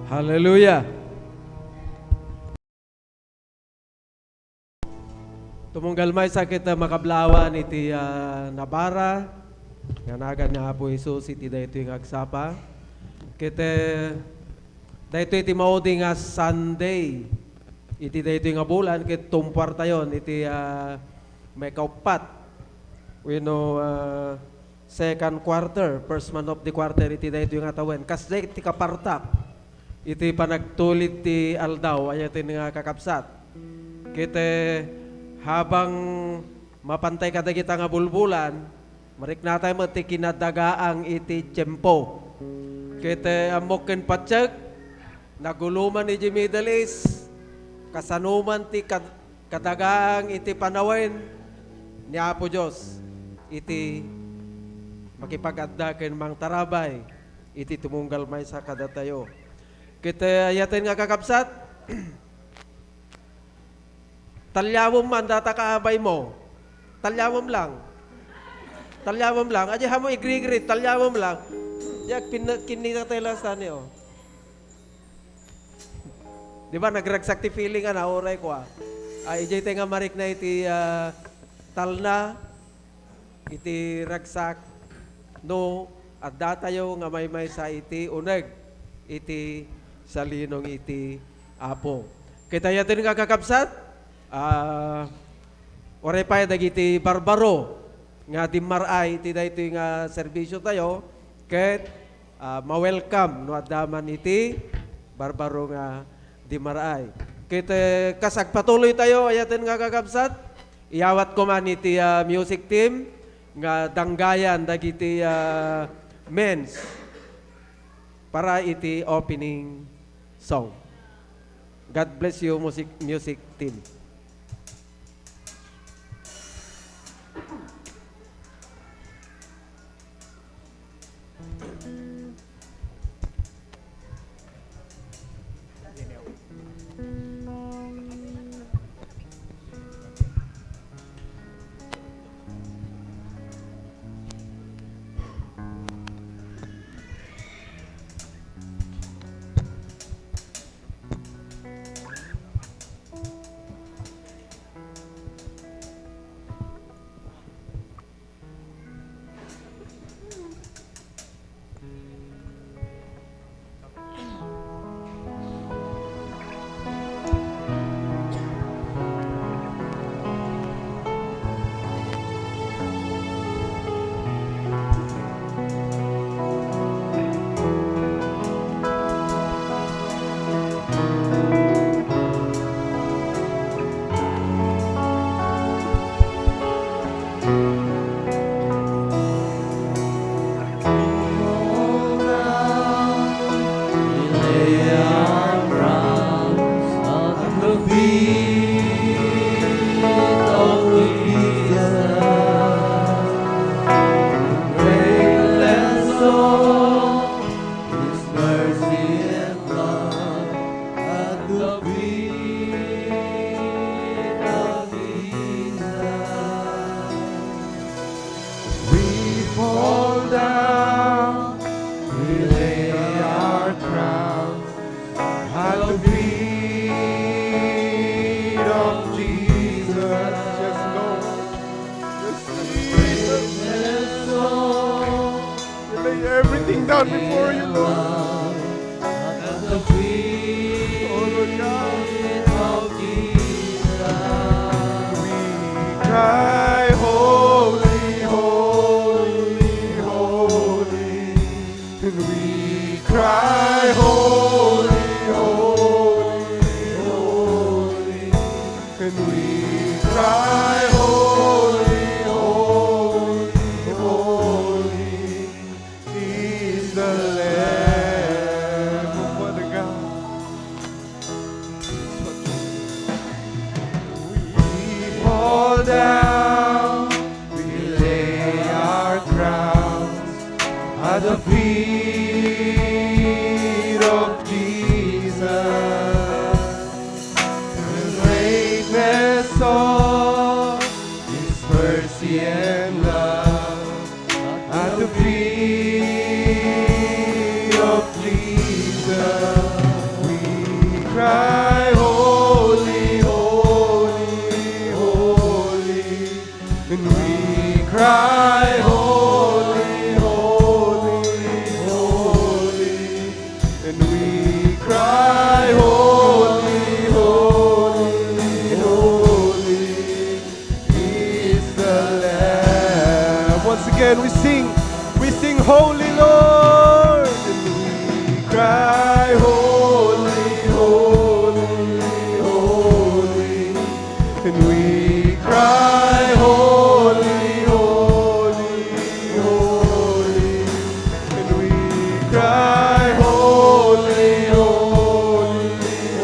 Hallelujah. Tumunggal may sakit na makablawan iti nabara. Nga nagan niya po Isus iti dahito yung agsapa. Kite dahito iti maudi nga Sunday. Iti dahito yung bulan. Kit tumpar tayon iti may kaupat. Second quarter, first month of the quarter iti dahito yung atawen. Kasda iti kapartak. Iti panagtulit ti aldaw ay iti nga kakapsat. Kite habang mapantay kadagita nga bulbulan, marik natay mo ti kinadagaang iti tiyempo. Kite amokin patsag, naguluman ni Middle East, kasanuman ti kadagaang iti panawin ni Apo Diyos, iti makipag-addaken mang tarabay, iti tumunggal may sa kadatayo. Kita ayatin nga kakapsat, talyawom man data kaabay mo, talyawom lang. Talyawom lang. Adya hamo igri-gri, talyawom lang. Yak kinita tayo lang sa niyo. Di ba nagragsak ti feeling nga na oray ko ay ijay tayo nga marik na iti talna, iti ragsak, no, at datayo nga may sa iti uneg, iti sa linong iti apo. Kita yatin nga kakapsat, oray pa dagiti barbaro, nga dimaray, iti dahito nga serbisyo tayo, ket ma-welcome, no adaman iti barbaro nga dimaray. Kita kasagpatuloy tayo, ayatin nga kakapsat, iyawat ko man iti music team, nga danggayan dagiti men's, para iti opening song. God bless you, music team. Everything down before you, Lord. At the feet of Jesus, We cry, holy, holy, holy. And we cry, holy, holy, holy. And we cry, holy, holy, holy. Is the Lamb of God. We fall down, we lay our crowns at the feet of Jesus. The greatness of His mercy and love at the feet of Jesus. and we cry, holy, holy, holy is the Lamb. Once again, we sing, holy Lord, and we cry, holy, holy, holy, and we cry, holy, holy, holy, and we cry, holy, holy,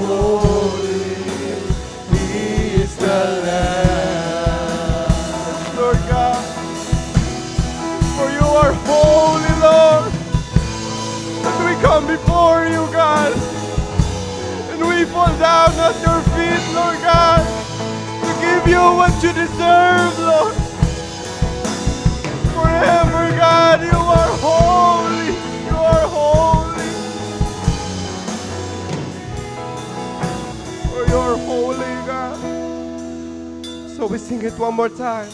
holy is the Lamb. Lord God, for you are holy, Lord, and we come before you, God, and we fall down at your feet, Lord God, to give you what you deserve, Lord. Forever, God, you are holy. You are holy. For you are holy, God. So we sing it one more time.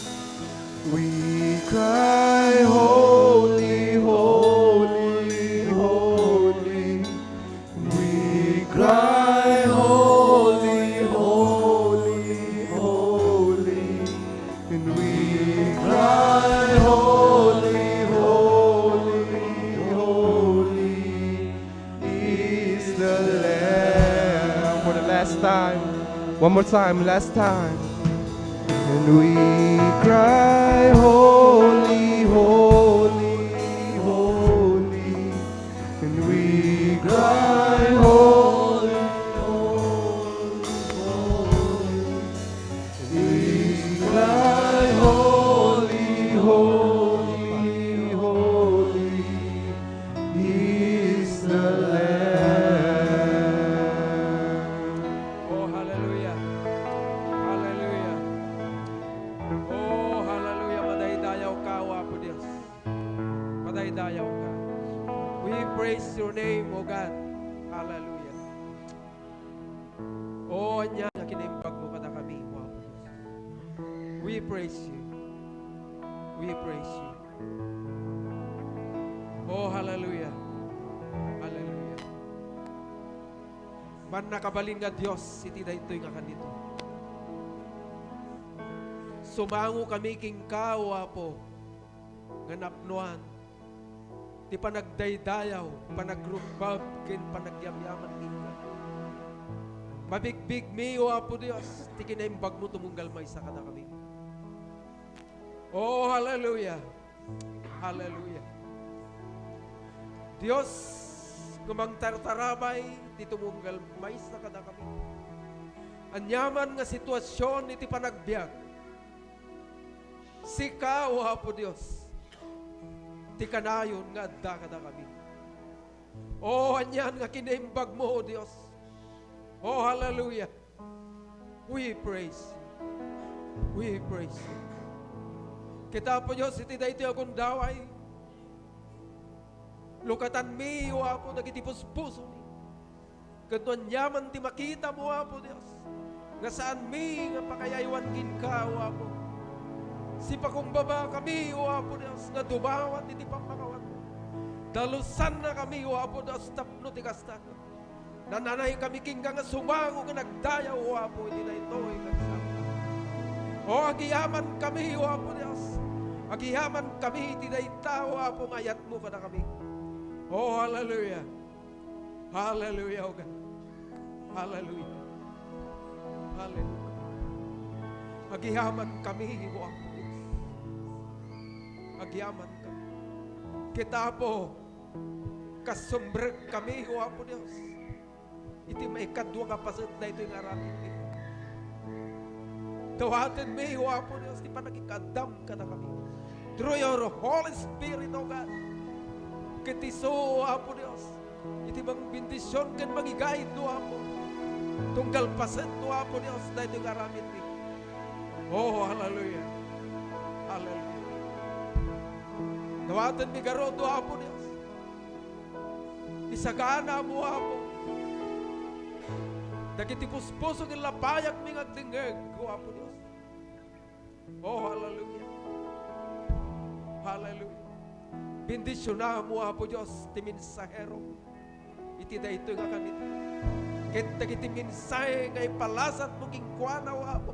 We cry, holy, holy, holy. We cry, holy, holy, holy. And we cry, holy, holy, holy is the Lamb. For the last time. One more time, last time. And we cry, holy, holy, holy. And we cry, holy, holy, holy. And we cry, holy, holy, holy is the Lamb. Oh, hallelujah. Hallelujah. Oh, hallelujah. Madaydayaw ka, o Apo Diyos. Madaydayaw ka. We praise your name, O God. Hallelujah. Oh, anya na kinimbag mo kada kami, O Apo Diyos. We praise you. We praise you. Oh, hallelujah. Hallelujah. Man nakabalin nga Diyos, iti da ito'y nga kanito. Sumango kami king kawa po, nga napnuan, ti panagdaydayaw, panagrugbab, kin panagyamyaman minka. Mabigbig mi, o Apo Diyos, ti kinaimbag mo tumunggal may sa kada kami. Oh, hallelujah. Hallelujah. Diyos, kumang tartaramay, ti tumunggal may sa kada kami. Anyaman nga sitwasyon, iti panagbiag. Sika, o Apo Diyos, ti kanayon nga adda kada kami. O anyan nga kinaimbag mo, o Diyos. Oh, hallelujah. We praise you. We praise you. Kita po Diyos, iti da iti akong daway. Lukatan mi, o Apo, nagitipos puso mi. Gantuan yaman ti makita mo, Apo Diyos. Nga saan mi, nga pakayaywan kin ka, o Apo. Si pakumbaba kami, o Apo Diyos, nga dumawat iti pampakawat. Dalusan na kami, o Apo Diyos, tapno ti kastan. Nananay kami kingga nga sumango nga nagdayaw, o Apo, iti na ito, ikasama. O agiyaman kami, o Apo Diyos. Agiyaman kami, iti na ita, o Apo, ngayat mo ka na kami. Oh, hallelujah. Hallelujah, O God. Hallelujah. Hallelujah. Agiyaman kami, o Apo Diyos. Agiyaman kami. Kita po, kasumbreg kami, o Apo Diyos. Iti may kadwa kapasad na ito yung aramin ni. Tawatin mi, o Apo Diyos, di pa nagikadam ka na kami. Through your Holy Spirit, O God. Kitiso, o Apo Diyos. Iti bang bendisyon kan magigayid, o Apo. Tunggal pasad, o Apo Diyos, na ito yung aramin ni. Oh, hallelujah. Hallelujah. Tawatin mi garod, o Apo Diyos. Isagana mo, Apo. Dagiti puspuso ng lapayak mi ngagdingeg, o Apo Diyos. Oh, hallelujah. Hallelujah. Bendisyon na mo, Apo Diyos, ti mensahero. Iti iti daytoy nga kanito. Ket dagiti minsay nga ipalasat mo gingkuana o Apo.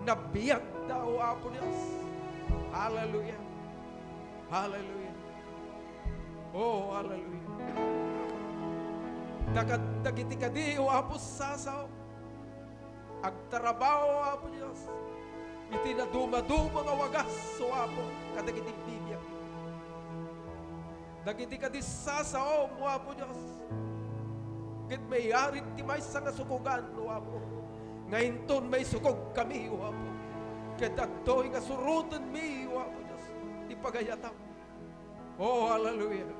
Nabiyag daw Apo Dios. Hallelujah. Hallelujah. Oh, hallelujah. Dagiti kadi o Apo sasaw. Agtrabaho o Apo Dios. Iti na dumaduma nga wagas o Apo kadagiti bibiyag. Dagiti kadi sasaw mo Apo Dios. Ket may arit ti may nga sukugan o Apo. Ngayon ton may sukog kami o Apo. Ket adtoy nga surutan mi o Apo Dios. Ti pagayatam. Oh, hallelujah.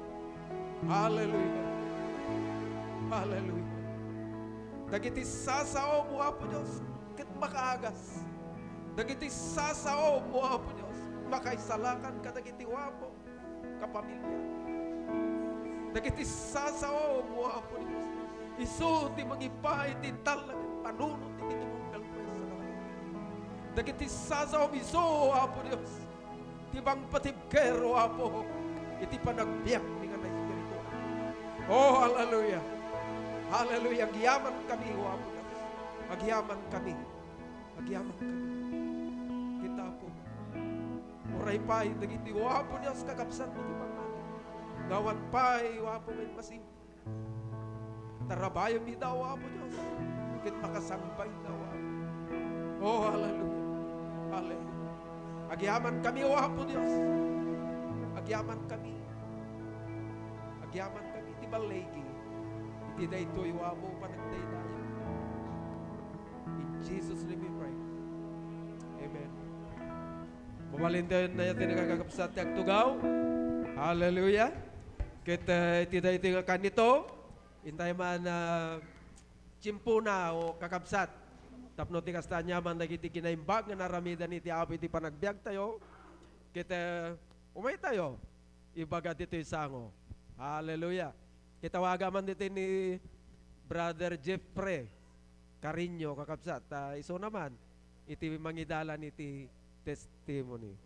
Hallelujah. Hallelujah. Dagiti sasao mo Apo Dios ket makaagas. Dagiti sasao mo Apo Dios makaisalakan kadagiti wapo kapamilya. Dagiti sasao mo Apo Dios isu ti magipay ti talag panunot ti tinunggal pa sa kalangitan. Dagiti sasao isu Apo Dios ti bang patibkero Apo iti panagbiyak ni nga na espiritu. Oh, hallelujah. Hallelujah. Agyaman kami, o Apo Dios. Agyaman kami. Agyaman kami. Kita po. Uray pa'y dagiti o Apo Dios kakabsat iti pangnatin. Gawan pa'y o Apo may masim. Tarabayo mi daw o Apo Dios. Kit makasambay daw o Apo. Oh, hallelujah. Hallelujah. Agyaman kami, o Apo Dios. Agyaman kami. Agyaman kami. Iti balegi. Iti daytoy wamo panagdaydayo. In Jesus' name we pray. Amen. Bumalindayon na yatin nakakapsat ti agtugaw. Hallelujah. Kita iti daytoy nga kanito. Intay man chimpuna o kakapsat. Tapno ti kastanya man nagiti kinaimbag nga naramidan iti Apo iti panagbiag tayo. Kita umay tayo. Ibaga dito sango. Hallelujah. Kitawaga man dito ni Brother Jeffrey Carino kakabsat. Iso naman, iti mangidalan iti testimony.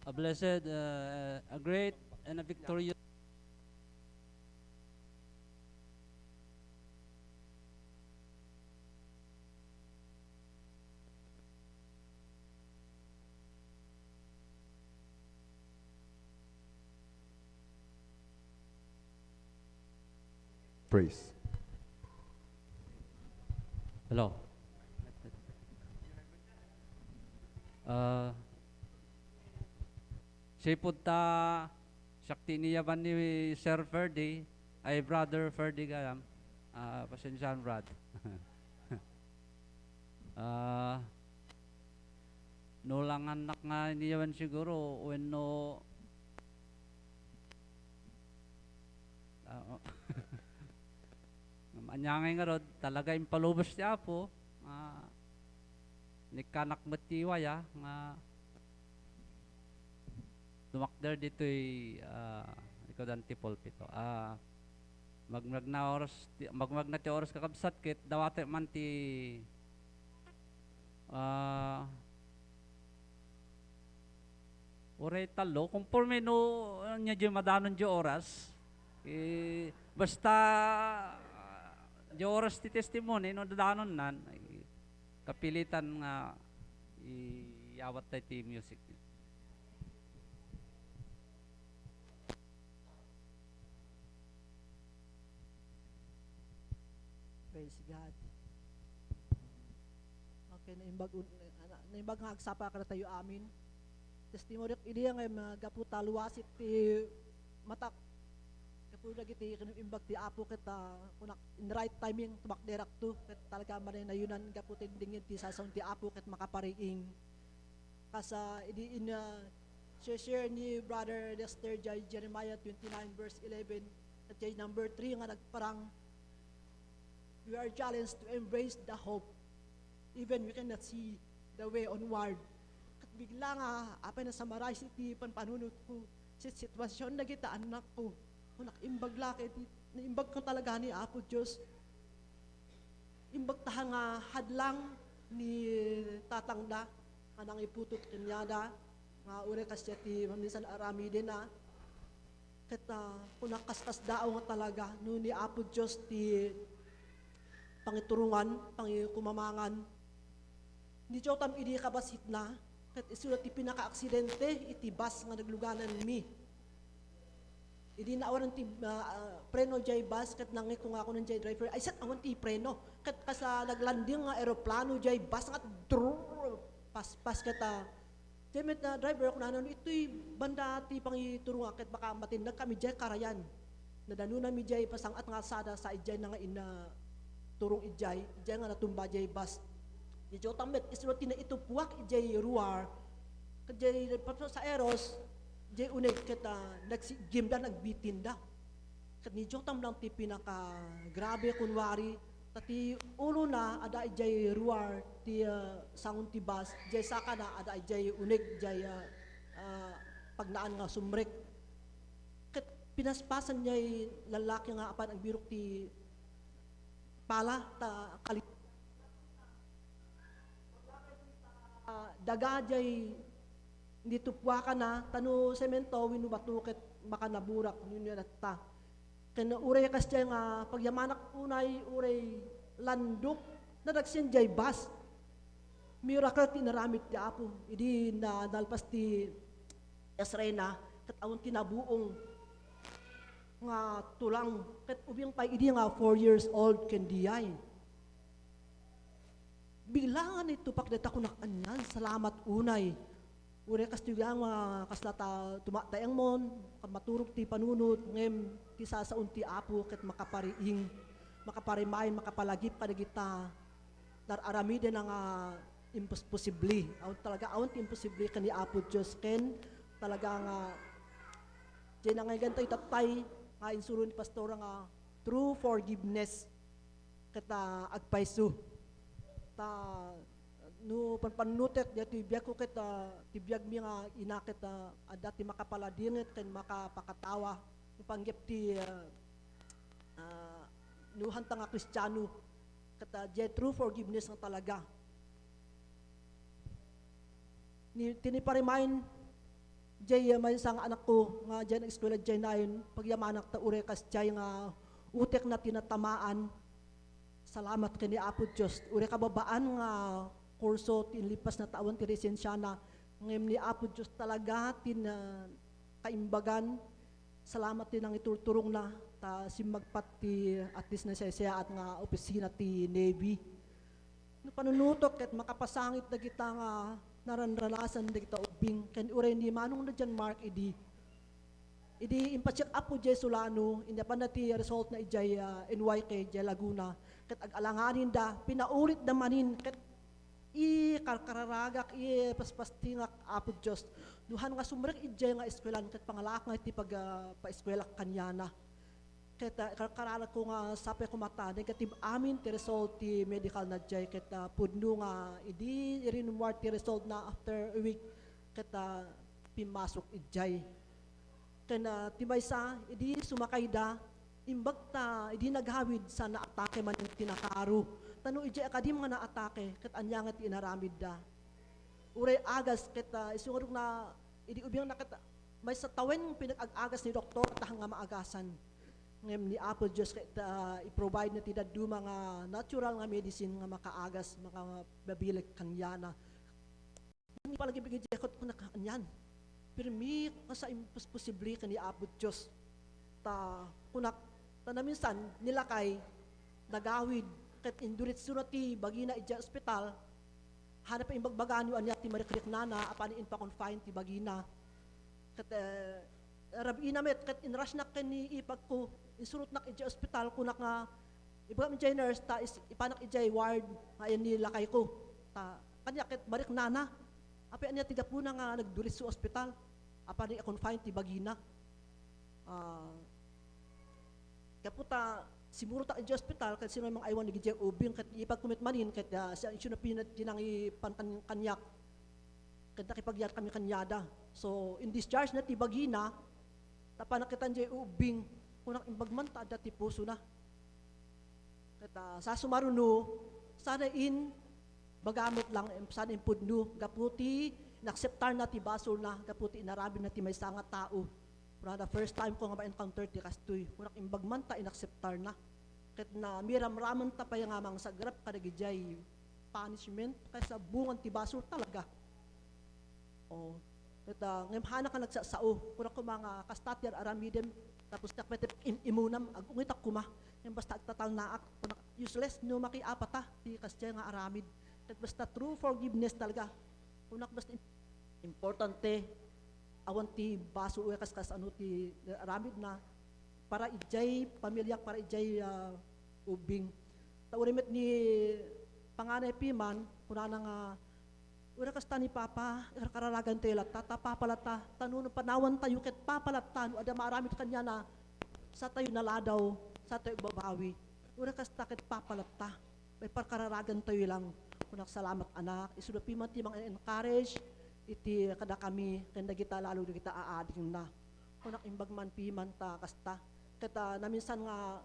A blessed, a great, and a victorious Praise. Hello. Sipod ta sakti niyaman ni Sir Ferdy ay Brother Ferdy gayam. Pasensyahan Brad. No lang anak nga niyaman siguro when no Anyangay nga rod, talaga yung palubos niya po. Nikanak matiwaya nga dumakder dito'y ikaw dan ti pulpito. Magmag na ti oras kakabsat kit dawate man ti oray talo conforme no nya di madanon di oras basta di oras ti testimony no dadanon nan kapilitan nga iawat tayo ti music. Praise God. Okay, naimbag nga agsapa ka na tayo amin. Testimony ini nga magaputa luwasit ti matak. Kapuda giti imbag ti apo kita kunak in right timing tumakderak to ket talaga man na yunan gaputin dingin ti sasaw ti apo ket makapariing. Kasa idi in share ni Brother Lester Jeremiah 29 verse 11 at number 3 nga nagparang we are challenged to embrace the hope even we cannot see the way onward. At bigla nga, apa na samaray si ti panpanunot ko, si sitwasyon na kita anak ko, kunak imbag laki, imbag ko talaga ni Apo Diyos. Imbag taha nga hadlang ni tatangda, kanang iputot kanyada, nga ure kasi ti minsan arami din na, kita kunak kaskas dao nga talaga, no ni Apo Diyos ti pangiturungan, pangikumamangan. Di siya tam idi kabasit na, kat isulat ti pinaka-aksidente, iti bus nga nagluganan mi. Idi naawaran ti preno jay bus, kat nangi kung ako ng jay driver, ay sat awan ti preno, kat kasa naglanding nga aeroplano jay bus, nga drrrr, pas kata, jay met na driver ako na, ito'y banda ti pangiturungan, kat baka matindag kami jay karayan. Nadanunan mi jay pasang at nga sada sa ijay na nga ina turong ijay nga natumba jay bus. Di jo tambet isulat tina ito puwak ijay ruar kajay sa eros jay unig kita nagsigimda nagbitinda kat ni jo tam lang ti pinaka grabe kunwari tati ulo na ada ijay ruar ti sangon ti bus jay saka na ada ijay unig jay pagnaan nga sumrek kat pinaspasan niya lalaki nga apan ang birok ti pala ta kalit daga jay hindi tupwa ka na tano semento winubatukit baka naburak yun yun at ta kaya uray kas jay nga pagyamanak unay uray landok na nagsin jay bas miracle tinaramit ti Apo idi na dalpas ti esrena kat awon tinabuong nga tulang kat ubing pa idi nga 4 years old kendiyay bilangan ito pakdeta ko nakanyan salamat unay ure kastigang mga kaslata tumatayang mon maturog ti panunod ngem ti sasaun ti Apo ket makapariing makaparimain makapalagip kadagita nararamiden nga imposible awon ti imposible kan ni Apo Dios ken talaga nga diyan nga ganto itatay nga insuro ni pastor nga true forgiveness kata agpaiso ta no panpanutet ya tibiyag ko kita tibiyag mi nga inakit adati makapaladingit ken makapakatawa no panggep ti nuhan ta nga Kristiyano kata diya true forgiveness nga talaga ni tiniparimain jay may sang anak ko nga diyan ang eskwela jay na yun pagyamanak ta ure kas jay nga utek na tinatamaan salamat kay ni Apo Diyos ure kababaan nga kurso tinlipas na taon ti resensyana ngem ni Apo Diyos talaga tin kaimbagan salamat din ang iturturong na ta simmagpat ti at least na siya at nga opisina ti Navy no panunutok ket makapasangit na kita nga naranralasan da kita ubing ken uray ni manong na dyan Mark idi impacheck up po jay Solano indi pa na ti result na ijay NYK jay Laguna ket ag-alanganin da pinaulit da manin ket karkararagak paspasti nga Apo Diyos duhan nga sumrek ijay nga eskwelan ket pangalak nga iti pa-eskwela kanyana ket karkararag ko nga sape ko mata negative amin ti result ti medical na jay ket pudno nga idi rinumwar ti result na after a week ket pimasok ijay ken tibaysa idi sumakay da imbag ta idi naghawid sa naatake man yung tinakaro tano ijay akadim nga naatake ket anya nga ti inaramid da uray agas ket isungod na idi ubing na ket may sa tawen pinag-agas ni doktor tahang nga maagasan ngem ni Apo Diyos i-provide na ti daddu mga natural nga medicine nga makaagas makababilag kanyana hindi palagi bigay jekot ko na kanyan pero mi sa imposible kan ni Apo Diyos ta kunak ta na minsan nilakay nagawid ket indurit surati bagina ija ospital hanap imbagbagan yu anya ti marikrik nana apan in pa confine ti bagina ket rabi inamet ket inrush nak ken ni ipag ko insurut nak ija ospital kunak nga ibagam ijay nurse ta ipanak ijay ward nga yan nilakay ko ta kanya ket barik nana api anya ti gapuna nga nagdulis sa ospital apan ni confine ti bagina kaputa siguro ta ija ospital ket sino mang aywan ni ijay ubing ket ipag kumit manin ket siya isyu na pinat tinangi kanyak ket nakipagyat kami kanyada so in discharge na ti bagina tapan nakitan jay ubing kunang imbagman ta dati puso na. Kata sa sumaruno, sana in bagamot lang sana in pudno gaputi nakseptar na ti basol na gaputi inarabi na ti may sanga tao. Para the first time ko nga ma-encounter ti kastoy, kunang imbagman ta inakseptar na. Ket na miram-raman ta pa yung amang sagrap kadagijay punishment kaysa bungan ti basol talaga. Oh, ket ngem hana ka nagsasao, kunang ko mga kastatyer aramidem tapos nakmetep imunam agungitak kuma. Yung basta agtatal naak, kunang useless no makiapata ti kasya nga aramid. Ket basta true forgiveness talaga. Kunak basta importante awan ti baso uy kas ano ti aramid na para ijay pamilya para ijay ubing. Taurimet ni panganay piman kunana nga ura kas ni papa kararagan tayo lata tapapalata tanuno panawan tayo ket papalata no ada maramit kanya na sa tayo naladaw sa tayo babawi ura kas ket papalata may parkararagan tayo lang kunak salamat anak isuda piman ti mga encourage iti kada kami kenda kita lalo kita aading na kunak imbagman piman ta kasta keta naminsan nga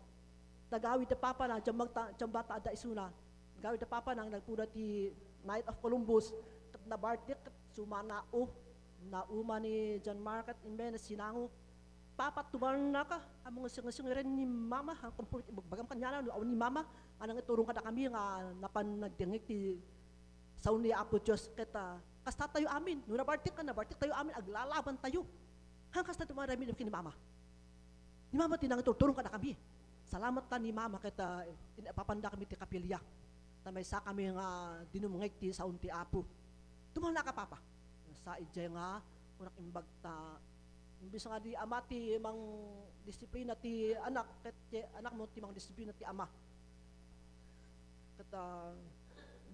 tagawid ta papa na jambata ada isuna gawid ta papa nang nagpuda ti Night of Columbus na bartik sumanao na uma ni John Market imbe na sinango papat tubar na ka among sing ren ni mama ang komport bagam kanya na ni mama anang iturong kada kami nga napan nagdingik ti sauni apo Dios keta kasta tayo amin no na bartik tayo amin aglalaban tayo hang kasta tumarami ni mama tinang iturong kada kami salamat ta ni mama keta papanda kami ti kapilya na may sa kami nga dinumungig ti saun ti apo tumal na ka papa sa ijay nga kunak imbagta imbis nga di ama ti mang disiplina ti anak ket anak mo ti mang disiplina ti ama kata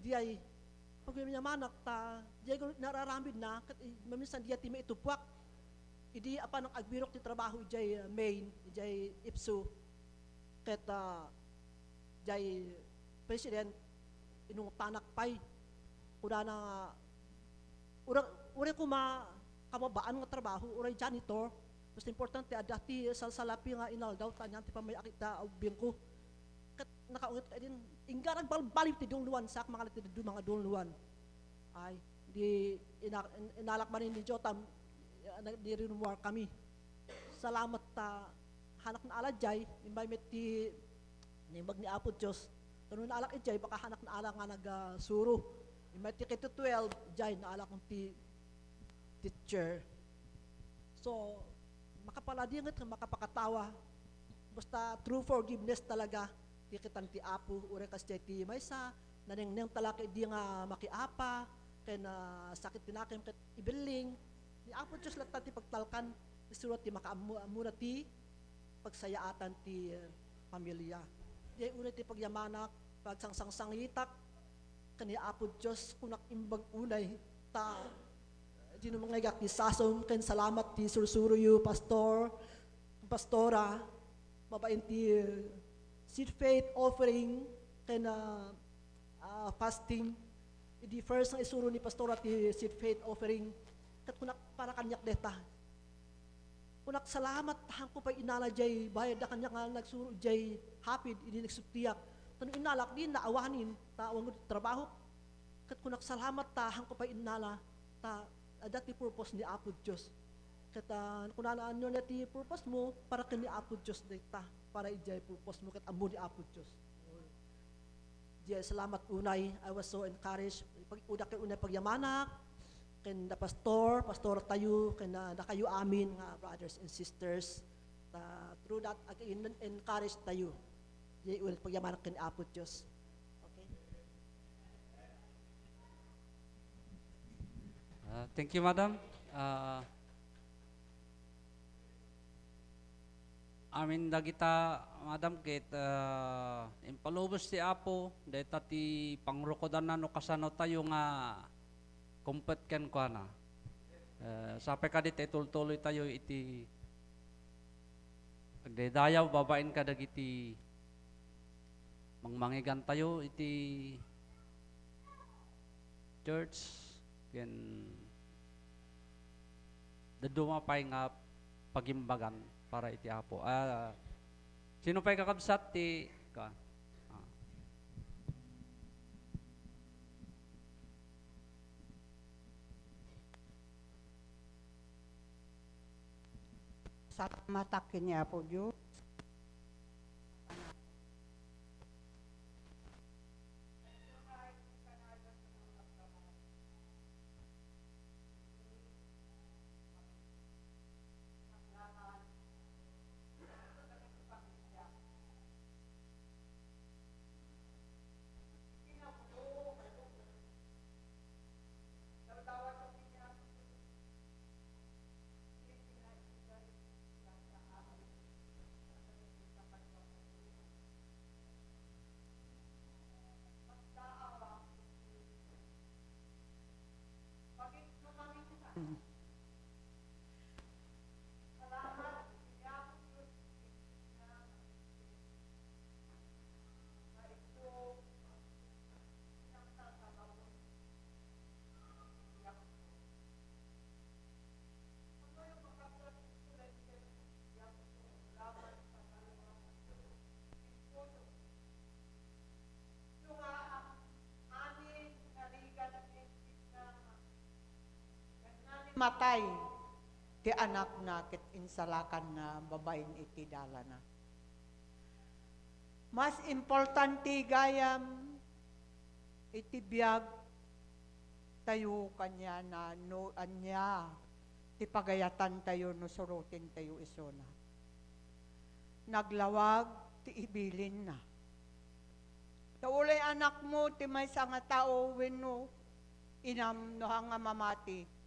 di ay pag niya manak ta di ay nararambid na ket maminsan di ti may itupwak idi apa nang agbirok ti trabaho ijay main ijay ipso ket jay president inung tanak pay kuda na ure ko kamabaan nga trabaho, uray janitor, mas importante adati salapi nga inaldaw tanyan ti pamay akita ubing ko. Kat nakaungit ka din, inggarag balbalib ti dungluan sak mga mga dungluan. Ay, di inalak man ni Jotam, di rinumwar kami. Salamat ta hanak na alajay, imbay met ti nimbag ni Apo Diyos. Tanong na alak ijay, baka hanak na alak nga nagsuro. Imbay ti kito 12, jay na alak kong ti teacher. So, makapaladiingat ka makapakatawa. Basta true forgiveness talaga. Di kitang ti Apo, ure kas jay ti maysa, naneng talaki di nga makiapa, kaya na sakit tinakim kat ibiling. Ni Apo Diyos lahat ti pagtalkan, isurat ti makaamuna ti pagsayaatan ti pamilya. Di ure ti pagyamanak, pagsangsangitak, kani Apo Diyos kunak imbag unay ta di no mga igak ni sasom ken salamat ti sursuruyo pastora mabain ti seed faith offering ken fasting idi first ang isuro ni pastora ti seed faith offering ket kunak para kanyak deta kunak salamat hangko pa inala jay bayad da kanya nga nagsuro jay hapid idi nagsutiak tanu inalak din naawanin ta awang trabaho ket kunak salamat ta hangko pa inala ta dati purpose ni Apo Diyos. Kata kunanaan nyo na ti purpose mo para kani Apo Diyos dita para ijay purpose mo kat amo ni Apo Diyos. Diya salamat unay. I was so encouraged. Uda kay unay pagyamanak ken da pastor tayo ken da kayo amin nga brothers and sisters. Through that encourage tayo. Diya unay pagyamanak ken Apo Diyos. Thank you, Madam. Amin dagita, Madam, ket impalubos ti Apo, deta ti pangrukodan na no kasano tayo nga kumpet ken kwa na. Sapay ka dit, tuloy tayo iti agdedayaw, babain ka dagiti mangmangigan tayo iti church, ken daduma pay nga pagimbagan para iti Apo. Sino pa'y kakabsat ti ka? Ah. Sa matakin niya po, Diyos. Matay ti anak na ket insalakan na babaeng iti dala na. Mas importante gayam iti biyag tayo kanya na no anya ti pagayatan tayo no surutin tayo isona. Naglawag ti ibilin na. Taulay anak mo ti may nga tao wenno inam no nga mamati.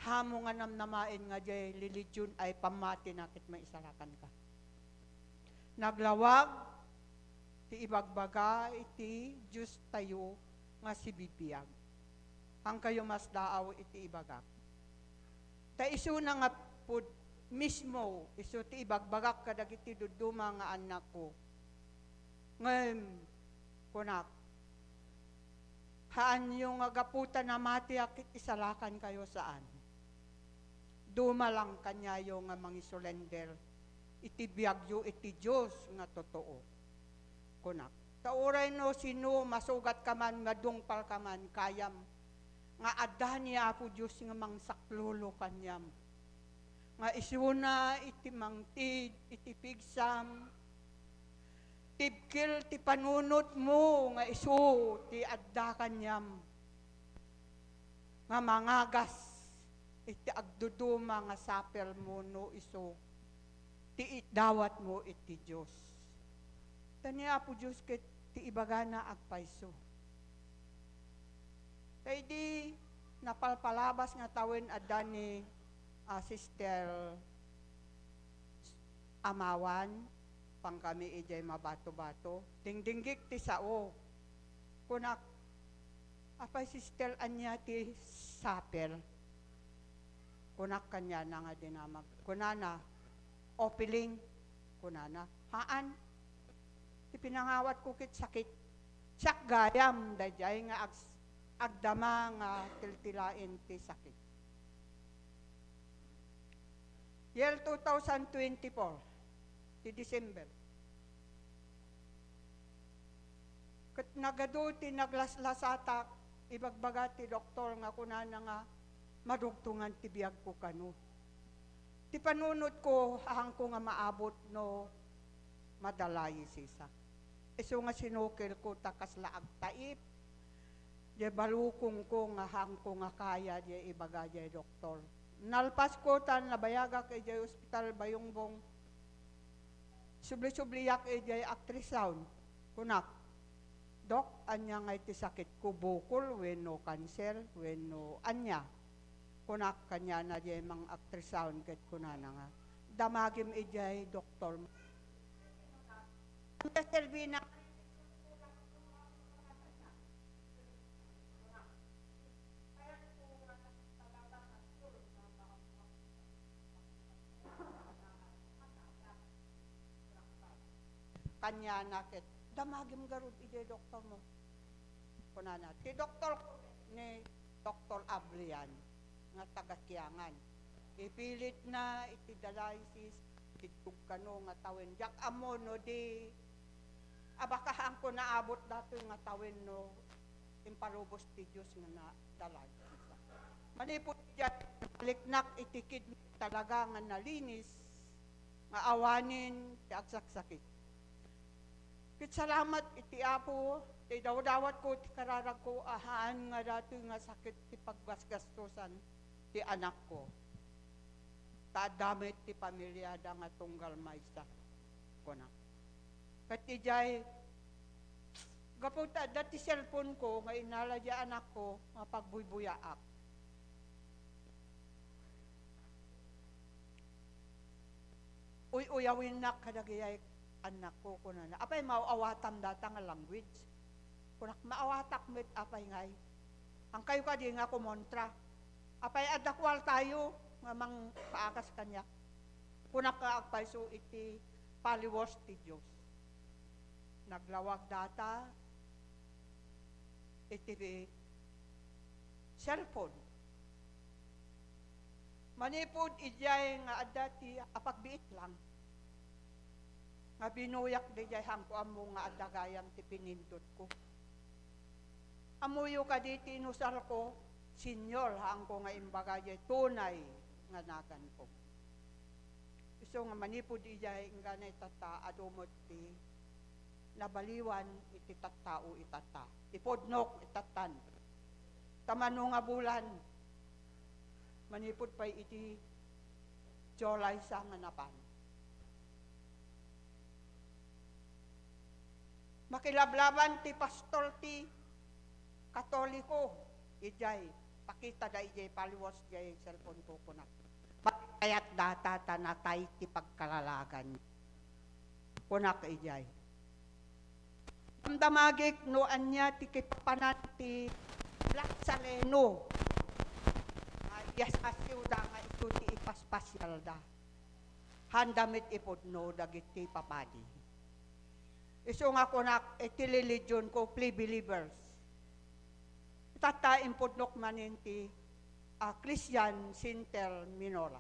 Hamo nga namnamain nga jay religion ay pamati nakit maisalakan ka. Naglawag, ti ibagbaga, iti Diyos tayo nga si bibiyag. Ang kayo mas daaw iti ibagak. Ta iso na nga po mismo, iso ti ibagbagak kadag iti duduma nga anak ko. Ngayon, kunak, haan yung gaputan na mati akit isalakan kayo saan? Dumalang kanya yung mangisulender, iti biyagyo, iti Diyos nga totoo. Kunak. Tauray no sino masugat ka man, nga dungpal ka man, kayam, nga adda niya po Diyos nga mangsaklolo kanyam. Nga isuna, iti mangtid, iti pigsam, tibkil, ti panunot mo, nga isu, ti adda kanyam. Nga mangagas, iti agduduma nga sapel mo no iso ti dawat mo iti Diyos. Taniya po Diyos ket ti ibagana agpayso. Kay di napalpalabas nga tawin adda ni Sister Amawan pang kami ijay mabato-bato. Dingdinggik ti sao. Kunak apay sister anya ti sapel. Kunak kanya na nga dinamag. Kunana, opiling. Kunana, haan. Ipinangawat ko kit sakit. Sak gayam, dayay nga agdama nga tiltilain ti sakit. Year 2024, ti December. Kat nagado ti naglaslasata, ibagbaga ti doktor nga kunana nga madugtungan ti biyag ko kano. Ti panunot ko, ahang ko nga maabot no madalay sisa. Iso nga sinukil ko takas laag taip, di balukong ko nga hang ko nga kaya di ibaga di doktor. Nalpas ko tan nabayaga kay di hospital bayungbong, subli-subliyak di actrisound, kunak. Dok, anya nga iti sakit ko bukol, wenno cancer, wenno anya. Kunak kanya na di mang actrisound ket kunana nga. Damagim ijay doktor. Servina kanya na ket damagim garud ijay doktor mo. Kunana ti doktor ni Dr. Ablian nga taga Kiangan. Ipilit na iti dialysis itug kano nga tawin. Jak amo no di abakahan ko naabot dato nga tawin no impalubos ti Diyos nga na dalag. Manipot dyan, paliknak itikid talaga nga nalinis, nga awanin, ti agsaksakit. Kit salamat iti Apo, ti dawdawat ko, ti kararag ko, ahaan nga dato nga sakit ti paggasgastosan ti anak ko. Tadamit ti pamilya da nga tunggal maysa ko na. Kat ti jay, gaputa, dati cellphone ko, nga inala di anak ko, nga pagbuybuyaak. Uyawin na kadagayay anak ko kuna na. Apay mauawatam data nga language. Kunak maawatak met apay ngay. Ang kayo ka di nga kumontra. Apay adakwal tayo nga mang paakas kanya. Kunak ka agpay so iti paliwos ti Diyos. Naglawag data iti cellphone. Manipod ijay nga adati apagbiit lang. Nga binuyak di jay hangko amo nga adagayam ti pinindot ko. Amuyo ka di tinusal ko, senior hangko nga imbaga jay tunay nga nagan ko. So nga manipod ijay nga na itata adumot ti nabaliwan iti tattao itata. Ipodnok itatan. Tamano nga bulan manipod pa iti July sa nga napan. Makilablaban ti pastor ti Katoliko, ijay, pakita da ijay paliwos jay cellphone ko kunak. Kayat data tanatay ti pagkalalagan. Kunak ijay. Damagik no anya ti kipapanan ti Laksaleno. Yes, asiw da nga ito ti ipaspasyal da. Handamit ipodno dagiti papadi. Iso nga kunak iti religion ko, play believers. Tata impodnok manin ti Christian Sinter Minora.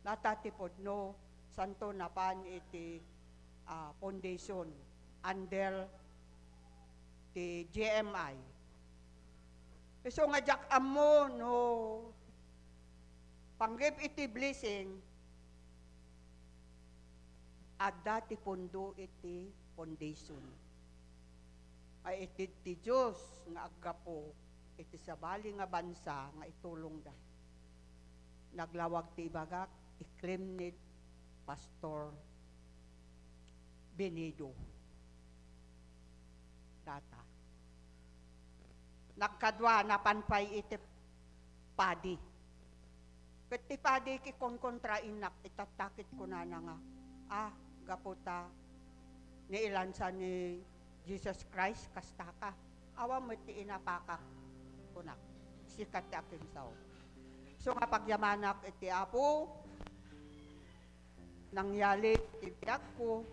Natati podno santo napan iti foundation under ti GMI. So nga jak amo no panggip iti blessing adda ti pondo iti foundation. Ay iti ti Diyos nga aggapo iti sabali nga bansa nga itulong da. Naglawag ti ibagak iklim ni Pastor Benido. Data. Nagkadwa napanpay iti padi. Iti padi ki konkontra inak itatakit ko na nga. Gaputa ni ilansa ni Jesus Christ kastaka. Awa mo iti inapaka kunak. Sikat ti apinsaw. So nga pagyamanak iti apo nangyali iti biyak ko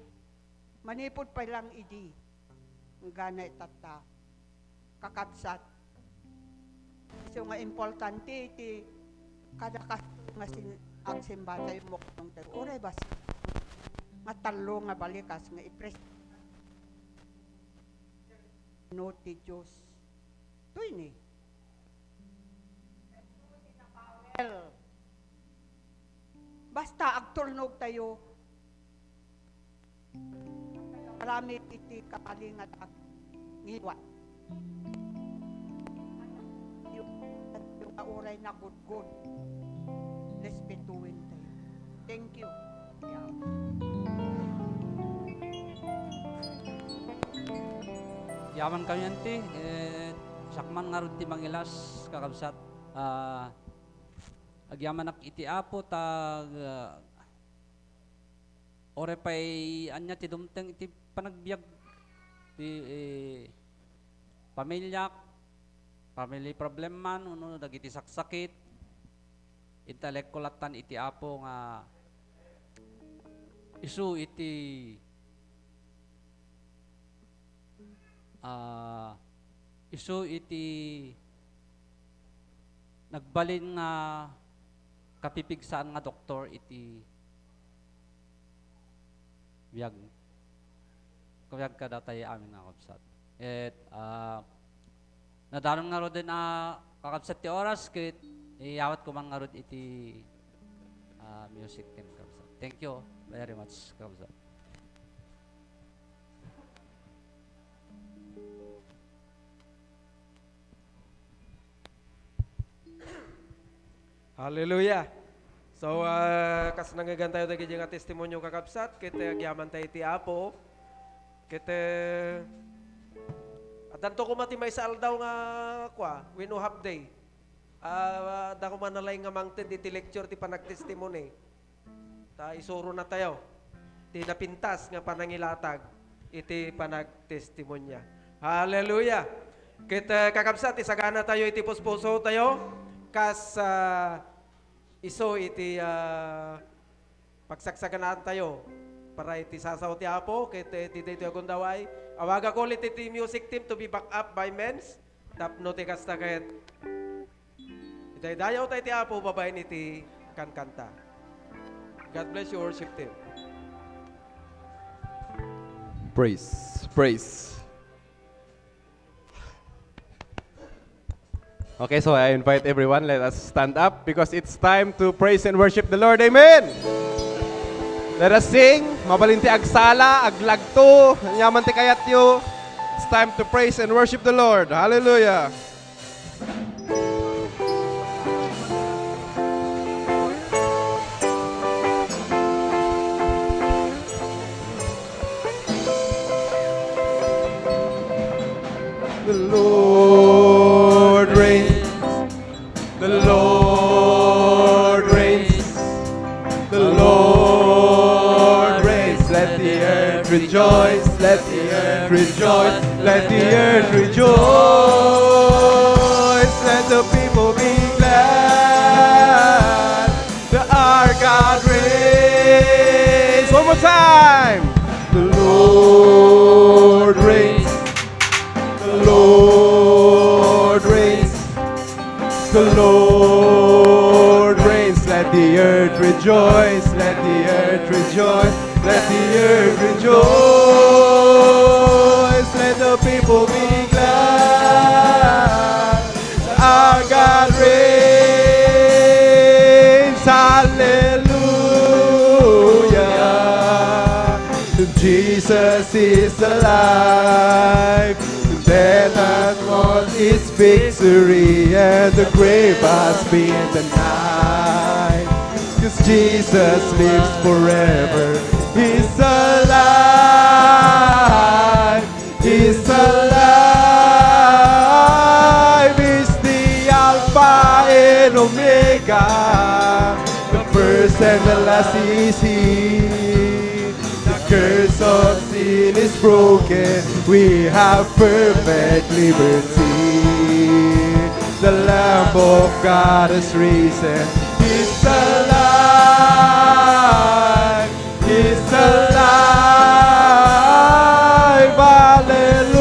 manipod pa lang idi. Ngana itata kakabsat. So nga importante iti kada nga ang simbata yung mukong tayo. Oray bas nga talo nga balikas nga ipres no ti Diyos. Ito ni. Basta agturnog tayo. Marami iti kapalingat at ngiwa. Yung oray na good. Respetuin tayo. Thank you. Yeah. Yaman kami yanti, sakman nga rin ti mangilas, kakabsat. Agyaman ak iti apo, ore pa'y anya ti dumteng iti panagbiag ti pamilyak, family problem man, uno dagiti saksakit, intelekkulatan iti apo nga isu iti nagbalin nga kapipigsaan nga doktor iti biyag. Kuyag ka datay amin nga kabsat. Et nadanon nga ro din kakabsat ti oras kit iyawat ko man nga ro iti music team kabsat. Thank you very much kabsat. Hallelujah. So, kas nangagan tayo dagi nga testimonyo kakabsat, kita agyaman tayo ti Apo. Kita, at danto ko matimay sa aldaw nga, wino half day. Da ko manalay nga mangtin, ti lecture ti panagtestimony. Ta isuro na tayo. Ti napintas nga panangilatag, iti panagtestimonya. Hallelujah. Kita kakabsat, isagana tayo, iti puspuso tayo, kas iso iti pagsagsaganaan tayo para iti sasaw ti Apo kiti iti dito agundaway awaga ko ulit iti music team to be back up by men's tapno ti kasta kahit iti dayaw tayo ti Apo babayin iti kankanta. God bless you worship team. Praise. Okay, so I invite everyone, let us stand up because it's time to praise and worship the Lord. Amen! Let us sing, mabalinti agsala, aglagto, nyaman ti kayatyo. It's time to praise and worship the Lord. Hallelujah! The Lord reigns. The Lord reigns. The Lord reigns. Let the earth rejoice. Let the earth rejoice. Let the earth rejoice. Let the people be glad. The our God reigns. One more time. The Lord reigns. The Lord reigns. The Lord reigns. Let the earth rejoice. Let the earth rejoice. Let the earth rejoice. Let the people be glad. Our God reigns. Hallelujah. Jesus is alive. Death has won its victory, and the grave has been denied. 'Cause Jesus lives forever. He's alive. He's alive. He's the Alpha and Omega. The first and the last is He. Curse of sin is broken. We have perfect liberty. The Lamb of God is risen. He's alive. He's alive. Hallelujah.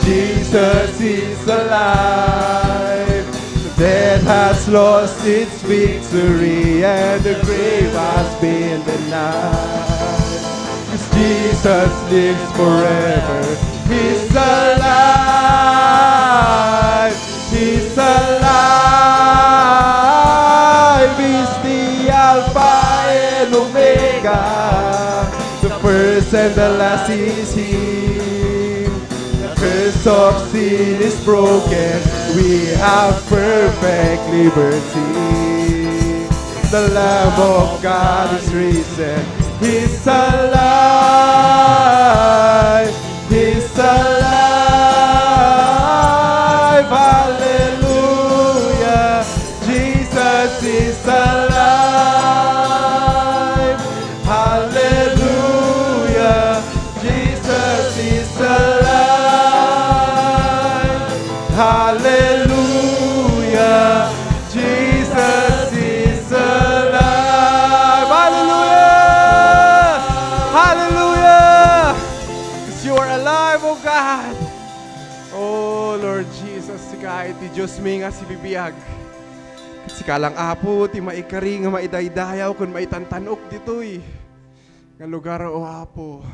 Jesus is alive. Death has lost its victory, and the grave has been denied. 'Cause Jesus lives forever. He's alive. He's alive. He's the Alpha and Omega. The first and the last is He. The curse of sin is broken. We have perfect liberty. The Lamb of God is risen. He's alive. He's alive. Hallelujah. Jesus is alive. Hallelujah. Jesus is alive. Hallelujah. Jesus is alive. Hallelujah. Hallelujah. Because you are alive, oh God. Oh Lord Jesus, kahit ti Diyos mi nga si bibiyag. Sikalang apo, ti maikari nga maidaydayaw kung maitantanok dito'y. Nga lugar o apo.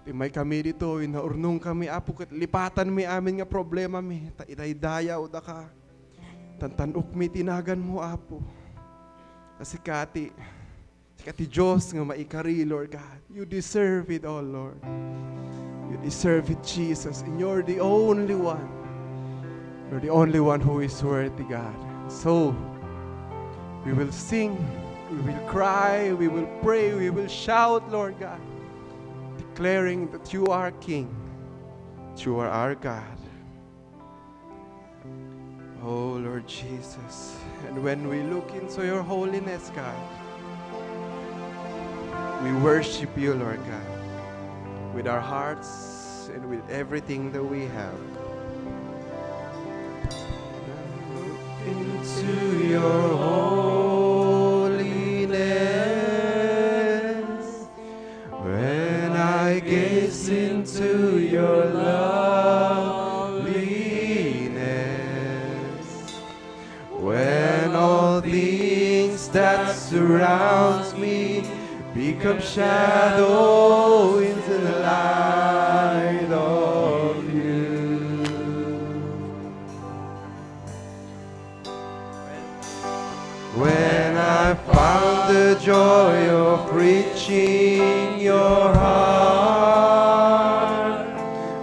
Ti may kami dito, naurnong kami apo, kat lipatan mi amin nga problema mi. Ta idaydayaw da ka. Tantanok mi tinagan mo apo. Kasi kati Diyos nga maikari, Lord God. You deserve it all, Lord. You deserve it, Jesus. And you're the only one. You're the only one who is worthy, God. So, we will sing, we will cry, we will pray, we will shout, Lord God, declaring that you are King, that you are our God. Oh, Lord Jesus. And when we look into your holiness, God, we worship you, Lord God, with our hearts and with everything that we have. Into your holiness, when I gaze into your loveliness, when all things that surrounds me become shadow into the light of you. When I found the joy of reaching your heart,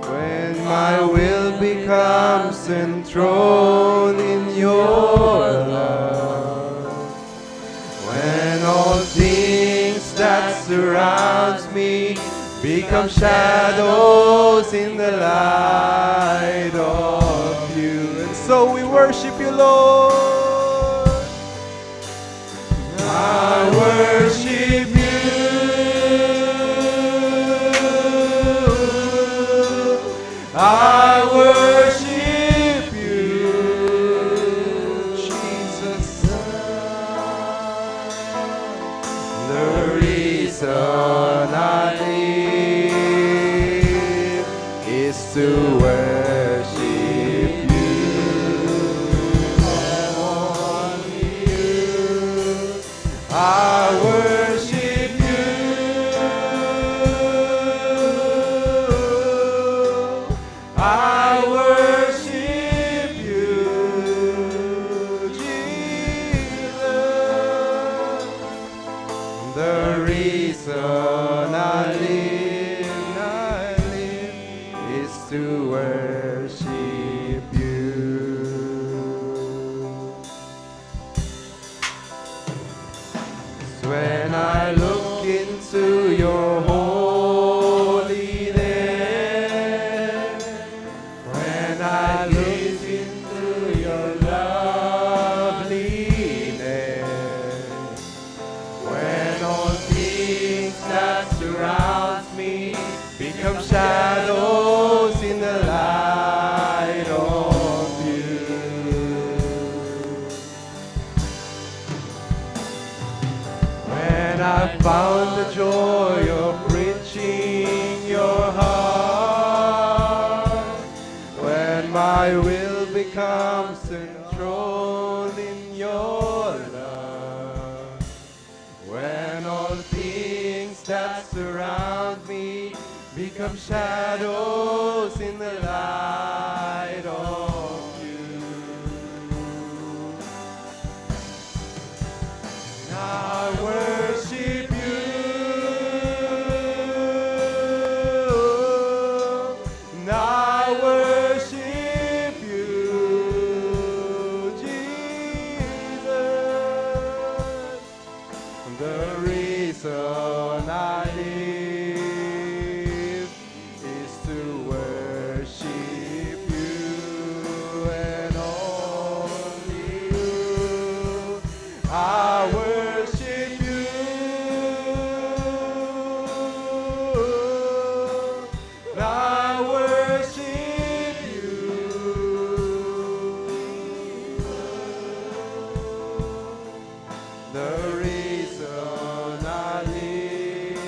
when my will becomes enthroned in your love, when all things that surrounds me become shadows in the light of you. And so we worship you, Lord. I worship you. I worship you, Jesus. The reason I live is to worship you. Only you. I worship you. I worship you, Jesus. The reason I live is to worship you. When I look into your holiness, when I look into your loveliness, when all things that surround me become shadows in the light of you. When I found the joy of reaching your heart, when my will becomes enthroned in your love, when all things that surround me become shadows in the light of you. I worship you. I worship you, Jesus. The reason I live is to worship you and only you. I worship you. I worship you. The reason I live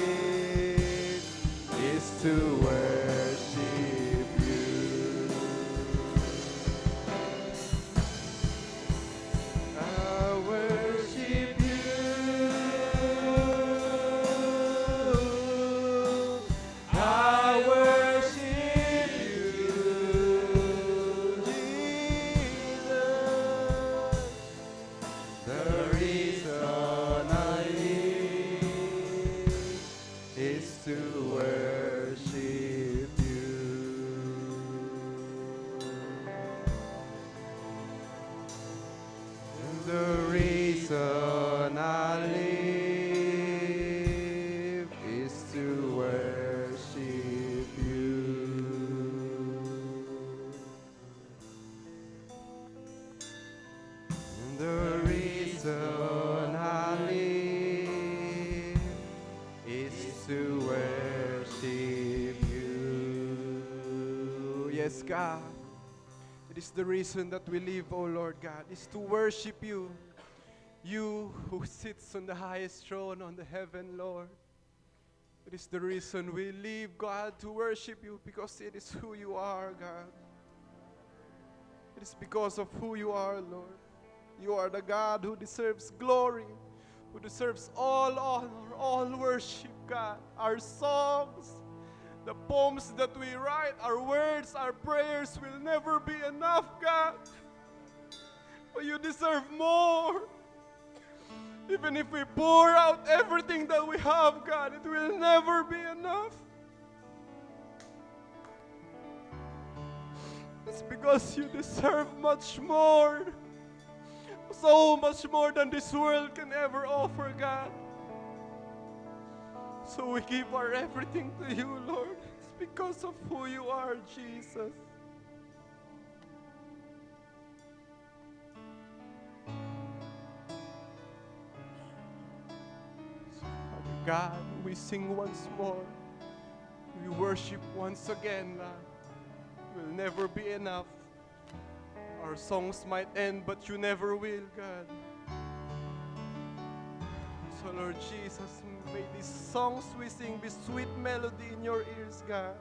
Yes, God. It is the reason that we live, O Lord God, is to worship you. You who sits on the highest throne on the heaven, Lord. It is the reason we live, God, to worship you, because it is who you are, God. It is because of who you are, Lord. You are the God who deserves glory, who deserves all honor, all worship, God. Our songs, the poems that we write, our words, our prayers will never be enough, God. But you deserve more. Even if we pour out everything that we have, God, it will never be enough. It's because you deserve much more. So much more than this world can ever offer, God. So we give our everything to you, Lord. It's because of who you are, Jesus. Father God, we sing once more. We worship once again, Lord. It will never be enough. Our songs might end, but you never will, God. So, Lord Jesus, may these songs we sing be sweet melody in your ears, God.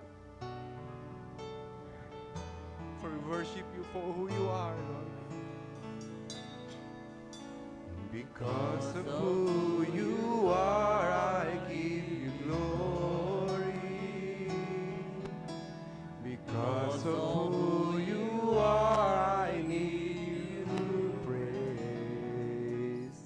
For we worship you for who you are, Lord. Because of who you are, I give you glory. Because of who you are, I need you praise.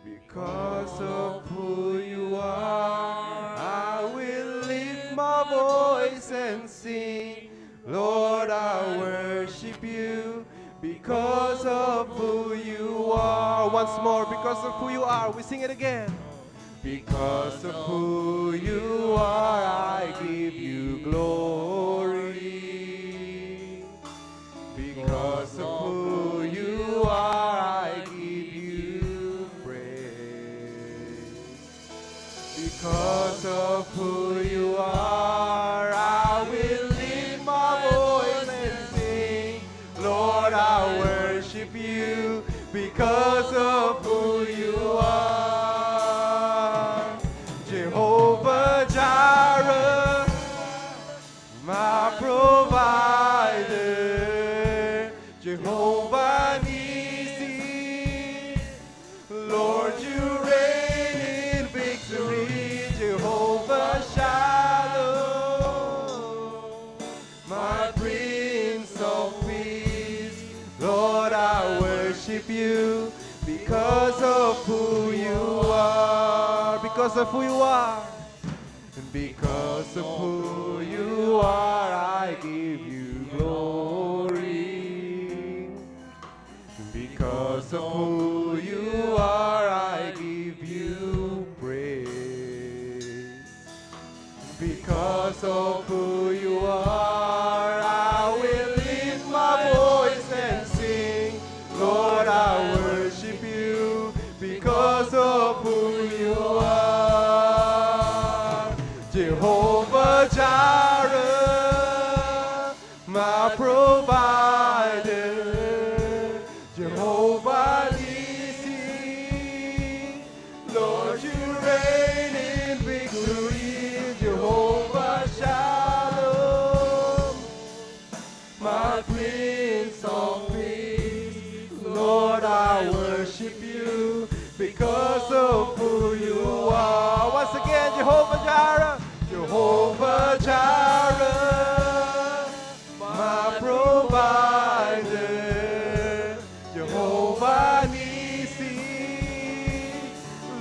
Because of who you are, I will lift my voice and sing. Lord, I worship you because of who you are. Once more, because of who you are. We sing it again. Because of who you are, I give you glory. Because of who you are, I give you praise. Because of who you are, I will lift my voice and sing. Lord, I worship you because of who you are. Jehovah Jireh, my provider. Jehovah Nissi, Lord, you reign in victory. Jehovah Shalom, my Prince of Peace. Lord, I worship you because of who you are. Because of who you are. And because of who you are, I give you glory. And because of who you are, I give you praise. Because of who you are, I will lift my voice and sing. Lord, I worship you because of who you are. Jehovah Jireh, my provider. Jehovah Nissi, Lord, you reign in victory. Jehovah Shalom, my Prince of Peace. Lord, I worship you because of who you are. Once again, Jehovah Jireh, Jehovah Jireh, my provider. Jehovah Nissi,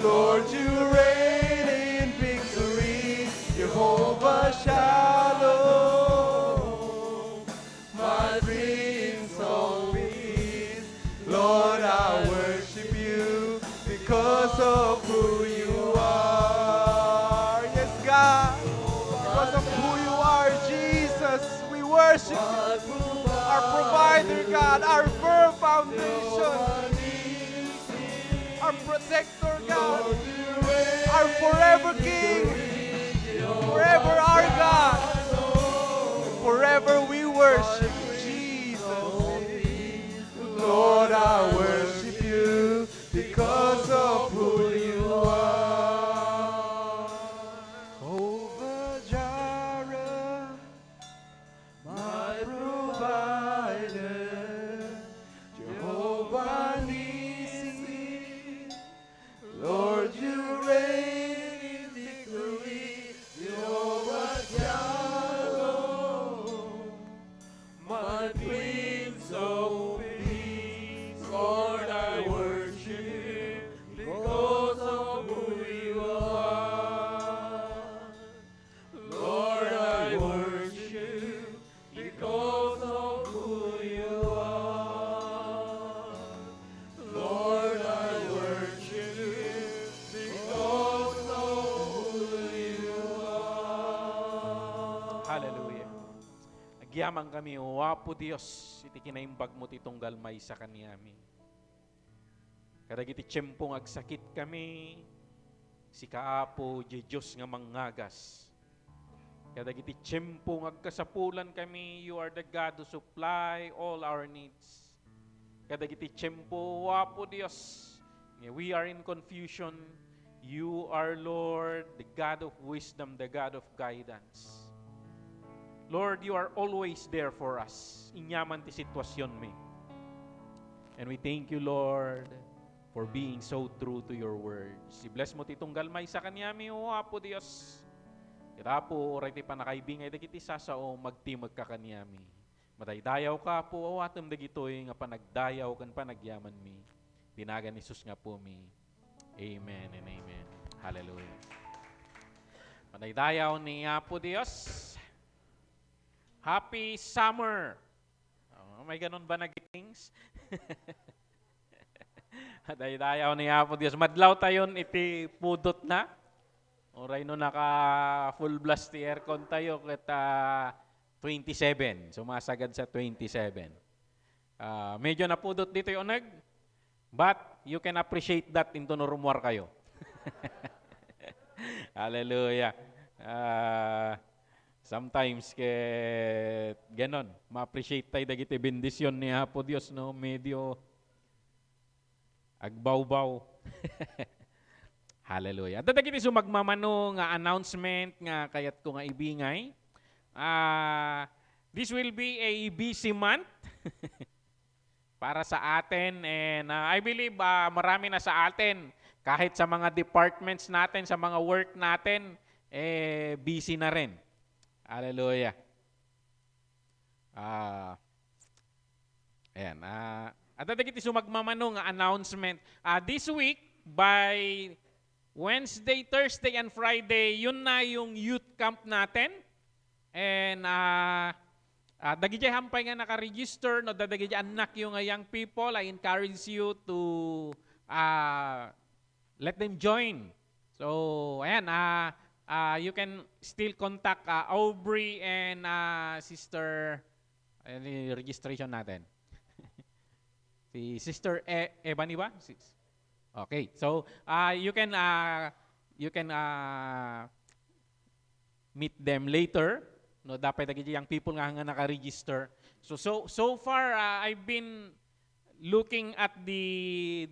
Lord, you reign in victory. Jehovah Shalom, my Prince of Peace. Lord, I worship you because of who you are. Yes, God, because of who you are, Jesus, we worship you. Our provider, God, our firm foundation, our protector, God, our forever King, forever our God, forever we worship you, Jesus. Lord, I worship you because of who you are. Jehovah Jireh, my provider. Jehovah Nissi, Lord, you reign in victory. Jehovah Shalom, my Prince of Peace. Lord, I worship you because of who you are. Lord, I worship you because of who you are. Lord, I worship you because of who you are. Hallelujah. Agyaman kami, o Apo Dios, iti kinaimbag mo titong galmay sa kaniami. Kadagiti tiyempong agsakit kami, si Kaapo, di Diyos nga mangagas. Kadagiti tiyempong agkasapulan kami, you are the God who supply all our needs. Kadagiti tiyempo, o Apo Dios, we are in confusion. You are, Lord, the God of wisdom, the God of guidance. Lord, you are always there for us. Inyaman ti sitwasyon mi. And we thank you, Lord, for being so true to your words. I-bless mo titong galmay sa kanyami, o Apo Dios. Kitapo, oray ti panakaibingay dagiti sasao, magtimag ka kanyami. Mataydayaw ka po, o atom dagitoy nga panagdayaw kan panagyaman mi. Tinagan ni Jesus nga po mi. Amen and amen. Hallelujah. Mataydayaw ni Apo Dios. Happy summer! Oh, may ganun ba na gitings? Dayaw ni Apo Dios. Madlaw tayon iti pudot na. Oray no naka full blast ti aircon tayo kita 27. Sumasagad sa 27. Medyo napudot dito yung onag. But you can appreciate that into norumwar kayo. Hallelujah. Sometimes ganon, ma-appreciate tayo dagiti bendisyon ni Apo Dios, no? Medyo agbaw-baw. Hallelujah. At dagiti sumagmamano nga announcement nga kayat ko nga ibingay. This will be a busy month para sa atin, and I believe marami na sa atin, kahit sa mga departments natin, sa mga work natin, busy na rin. Hallelujah. Ayan. At dagiti sumagmamano nga announcement. This week, by Wednesday, Thursday, and Friday, yun na yung youth camp natin. And dagiti hampay nga naka-register, no, dagiti anak yung young people, I encourage you to let them join. So, ayan, you can still contact Aubrey and Sister, registration natin. Si Sister Ebony ba? Okay, so you can meet them later. No, dapat dagiti young people nga naka-register. So far I've been looking at the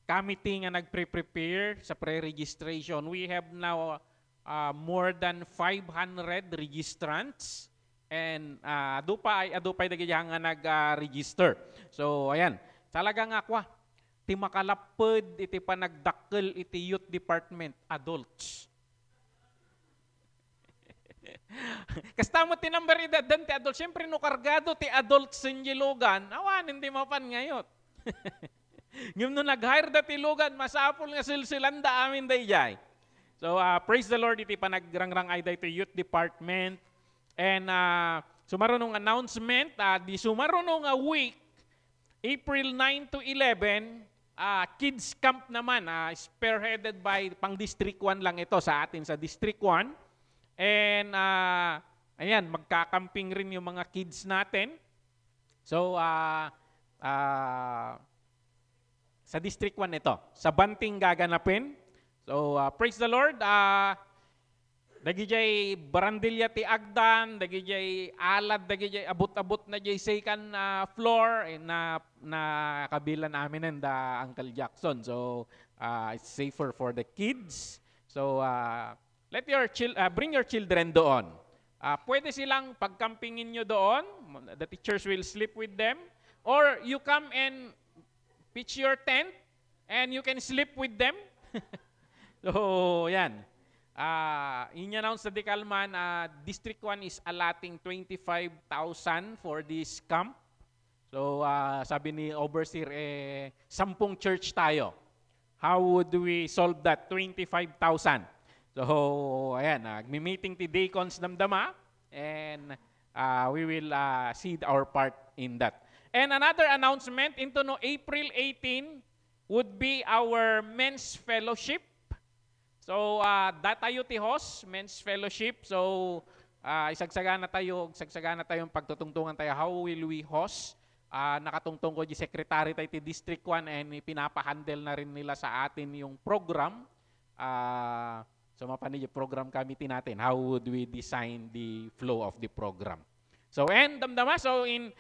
committee nga nagpre-prepare sa pre-registration. We have now more than 500 registrants, and adupay dagiti nga nag-register. So ayan, talaga nga kwa ti makalapod iti panagdakkel iti youth department adults. Kasta mo ti number edad ti adult, siyempre no kargado ti adult sinjilogan, awan hindi mapan ngayot. Ngem no nag-hire da ti lugan, masapol nga silsilanda amin dayjay. So praise the Lord, iti panagrangrang ay dayto youth department. And sumarunong announcement, di sumarunong week, April 9 to 11, kids camp naman, spearheaded by pang District 1 lang ito sa atin sa District 1. And ayan, magkakamping rin yung mga kids natin. So sa District 1 ito, sa Banting gaganapin. So praise the Lord. Dagijay barandilya ti agdan, dagijay alad, dagijay abot-abot na jay second floor na kabilan namin da Uncle Jackson. So it's safer for the kids. So let your bring your children doon. Pwede silang pagkampingin nyo doon. The teachers will sleep with them. Or you come and pitch your tent and you can sleep with them. So yan. In-announce sa Decalman, District 1 is allotting 25,000 for this camp. So, sabi ni Overseer, 10 church tayo. How would we solve that? 25,000. So, ayan, meeting ti Deacons Damdama, and we will see our part in that. And another announcement, into April 18 would be our men's fellowship. So, tayo ti host, men's fellowship. So, isagsaga na tayong pagtutungtungan tayo. How will we host? Nakatungtong ko di secretary tayo ti District 1 and pinapahandle na rin nila sa atin yung program. So, mapani yung program committee natin. How would we design the flow of the program? So, and damdama, so in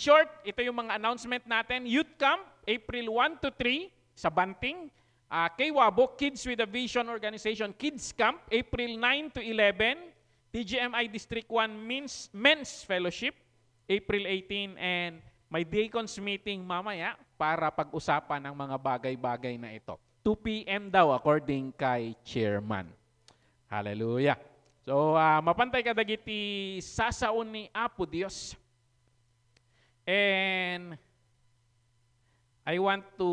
short, ito yung mga announcement natin. Youth Camp, April 1 to 3 sa Banting. Wabo, Kids with a Vision Organization Kids Camp, April 9 to 11. TGMI District 1 Men's Fellowship, April 18. And may Deacons meeting mamaya para pag-usapan ang mga bagay-bagay na ito. 2 p.m. daw according kay Chairman. Hallelujah. So, mapantay ka dagiti sasaon ni Apo Dios. And I want to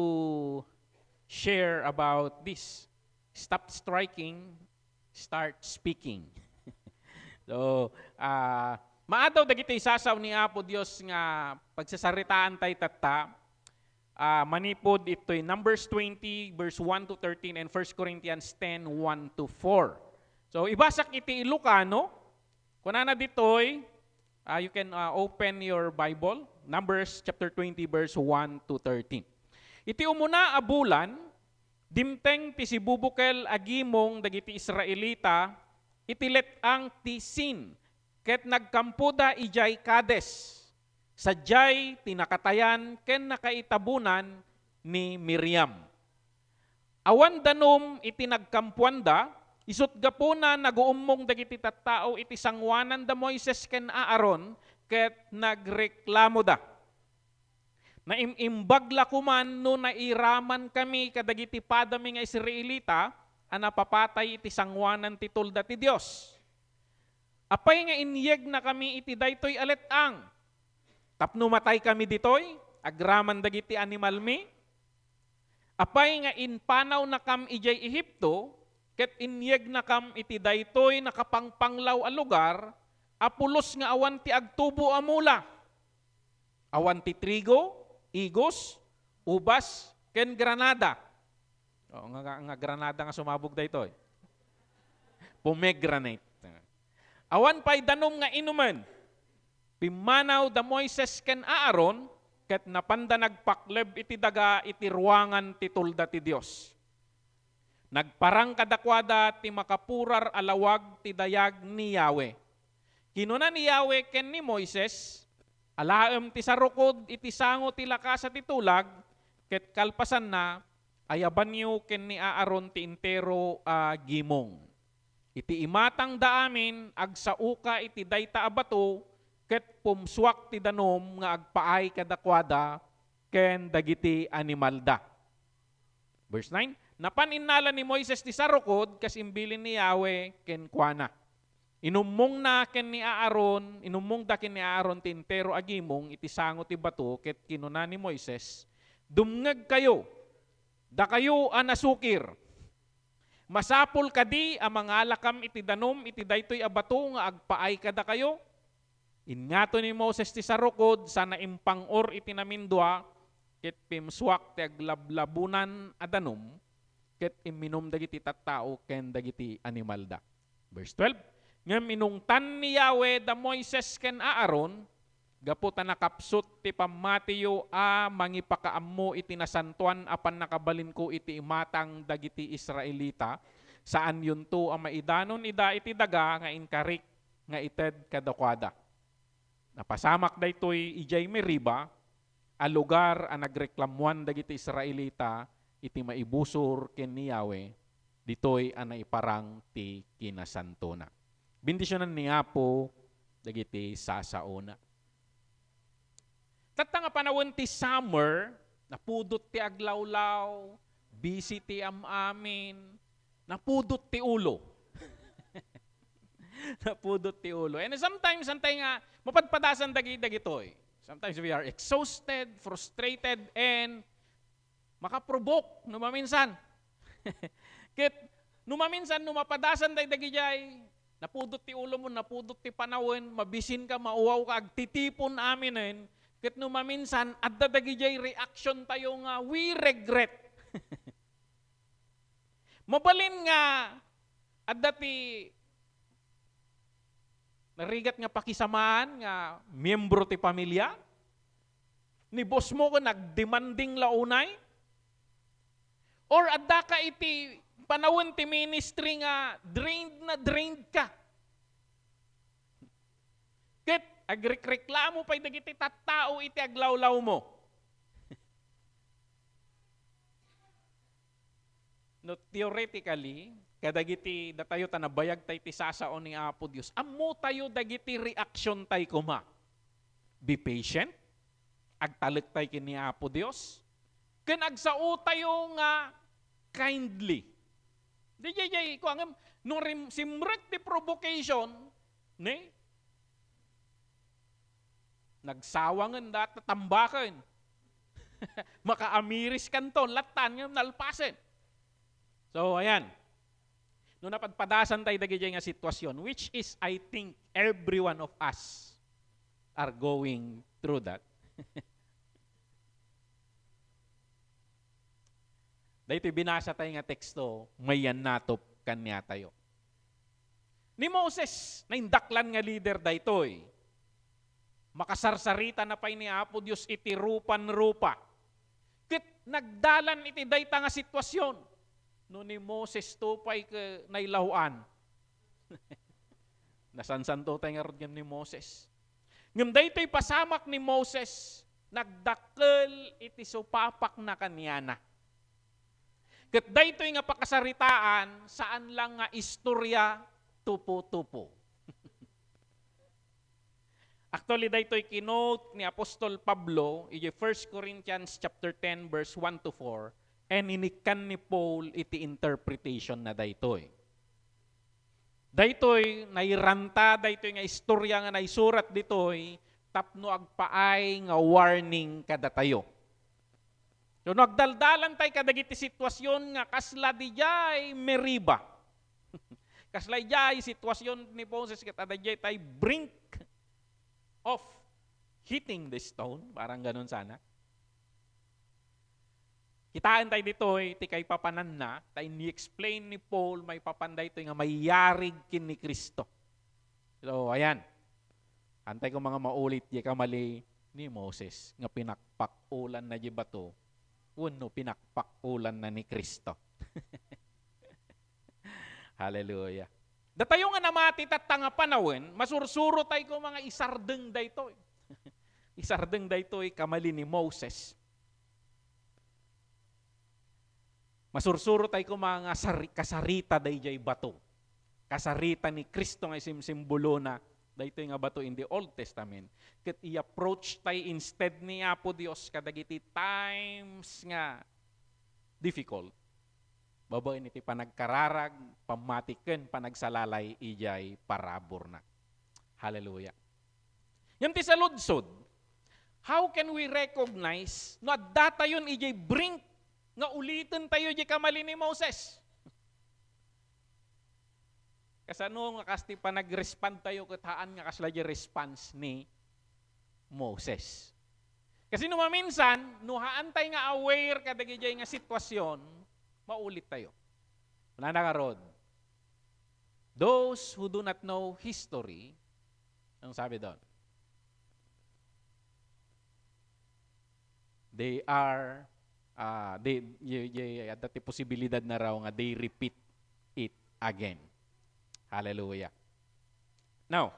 share about this. Stop striking, start speaking. So, maadaw dagiti sasaw ni Apo Dios nga pagsasaritaan tay tata, manipod ito'y Numbers 20 verse 1 to 13 and 1 Corinthians 10, 1 to 4. So, ibasak iti Ilocano. Kunana dito'y, you can open your Bible, Numbers chapter 20 verse 1 to 13. Iti umuna abulan, dimteng ti sibubukel agimong dagiti Israelita, itilet ang ti Sin, ket nagkampuda ijay Kades, sadyay tinakatayan ken nakaitabunan ni Miriam. Awan danom iti nagkampuanda, isut gapuna naguummong dagiti tattao iti sangwanan da Moises ken Aaron, ket nagreklamo da. Naimimbagla kuman no nairaman kami kadagiti padami nga Israelita a napapatay iti sangwanan ti tulda ti Dios. Apay nga inyeg na kami iti daytoy aletang. Tapno matay kami ditoy, agraman dagiti animal mi. Apay nga inpanaw na kam ijay Ehipto, ket inyeg na kam iti daytoy nakapangpanglaw a lugar, apulos nga awan ti agtubo a mula. Awan ti trigo, igos, ubas, ken granada. O, nga granada nga sumabog daytoy. Pomegranate. Awan pa'y danom nga inuman. Pimanaw da Moises ken Aaron, ket napanda nagpakleb iti daga iti ruangan ti tulda ti Dios. Nagparang kadakwada ti makapurar alawag ti dayag ni Yahweh. Kinuna ni Yahweh ken ni Moises, alaem ti sarukod iti sango ti lakas at itulag, ket kalpasan na, ayaban niyo ken ni Aaron ti intero gimong. Iti imatang da amin, agsauka iti dayta abato, ket pumswak ti danom nga agpaay kadakwada, ken dagiti animal da. Verse 9, napaninala ni Moises ti sarukod, kas imbilin ni Yahweh ken kuana. Inumong na ken ni Aaron, inumong da ken ni Aaron ti intero agimong, iti sango ti bato, ket kinuna ni Moises, dumngeg kayo, da kayo anasukir. Masapul kadi ang mga lakam iti danom iti daytoy abato nga agpaay kada kayo. Ingato ni Moses ti sarukod sana impangor iti namindua ket pimswak ti aglablabunan a danom ket iminom dagiti tattao ken dagiti animal da. Verse 12. Ngem inungtan ni Yahweh da Moises ken Aaron gapu ta nakapsut ti pamatiyo mangipakaammo iti nasantuan apan nakabalin ko iti imatang dagiti Israelita Saan yun to ang maidanon ida iti daga nga inkarik nga ited kadakwada. Napasamak daytoy ijay Meriba, a lugar a nagreklamuan dagiti Israelita iti maibusor ken ni Yahweh, ditoy a naiparang ti kinasantona. Bendisyonan ni Apo dagiti sasaona. Tatta nga panawon ti summer, napudot ti aglawlaw, busy ti amin, napudot ti ulo. Napudot ti ulo. And sometimes, antay nga, mapadpadasan dagitoy. Sometimes we are exhausted, frustrated, and makaprovoke, numaminsan. Kit, numaminsan, numapadasan dagijay, napudot ti ulo mo, napudot ti panawin, mabisin ka, mauwaw ka, agtitipon aminin, kit numaminsan, at dagijay reaction tayo nga, we regret. Mabalin nga, at dati, narigat nga pakisamaan nga miyembro ti pamilya, ni boss mo ko nagdemanding launay, or adda ka iti panawon ti ministry nga drained ka. Ket agreklamo pay dagiti tattao iti aglawlaw mo. No, theoretically, kadagiti datayo tanabayag tay ti sasaon ni Apo Dios. Ammo tayo dagiti reaction tay kuma. Be patient. Agtalek tay kini Apo Dios. Ken agsao tayo nga kindly. Dijay ko angem nung simrek ti provocation ne nagsawangan dat tambaken. Makaamiris kanton latan ngem nalpasen. So ayan. No napadpadasan tayo dagiti nga sitwasyon, which is, I think, every one of us are going through that. Dahito binasa tayo nga teksto, mayan natop kanya tayo. Ni Moses, na indaklan nga leader daytoy, makasarsarita na pa'y ni Apo Diyos iti rupan-rupa. Kit nagdalan iti dayta nga sitwasyon. No ni Moses to pa'y nailahuan. Nasansan to tayo nga rin ni Moses. Ngam daytoy pasamak ni Moses, nagdakkel iti supapak na kanyana. Ket daytoy nga pakasaritaan, saan lang nga istorya tupo-tupo. Actually, daytoy kinote ni Apostol Pablo, iti 1 Corinthians chapter 10, verse 1 to 4, and inikan ni Paul iti interpretation na daytoy. Daytoy nairanta, daytoy nga istorya nga naisurat ditoy, tapno agpaay nga warning kada tayo. So nagdaldalan tay kadagiti sitwasyon nga kasla dijay Meriba. Kasla dijay sitwasyon ni Moses ket adajay tay brink of hitting the stone, parang ganun sana. Kitaan tayo dito, ti kay papanan na, tayo ni-explain ni Paul, may papanday ito nga mayarig kin ni Kristo. So, ayan. Antay ko mga maulit, di kamali ni Moses, nga pinakpakulan na di bato, uno, pinakpakulan na ni Kristo. Hallelujah. Datayo nga namati tatanga panawin, masursuro tayo ko mga isardeng dayto. Isardeng dayto kamali ni Moses. Masursuro tayo ko mga kasarita dayjay bato. Kasarita ni Kristo nga simbolo na dayto nga bato in the Old Testament. Ket i-approach tayo instead ni Apo Dios kadagiti times nga difficult. Babae iti panagkararag, pamatiken, panagsalalay, ijay parabor na. Hallelujah. Yan ti sa ludsod, how can we recognize no adda tayon ijay brink nga ulitin tayo di kamali ni Moses? Kasano nga kasti pa nag-respond tayo kataan nga kasla di response ni Moses. Kasi numaminsan, nuhaan tayo nga aware kadagi di nga sitwasyon, maulit tayo. Wala na karod. Those who do not know history, ang sabi doon? They are, at dati posibilidad na raw nga they repeat it again. Hallelujah. Now,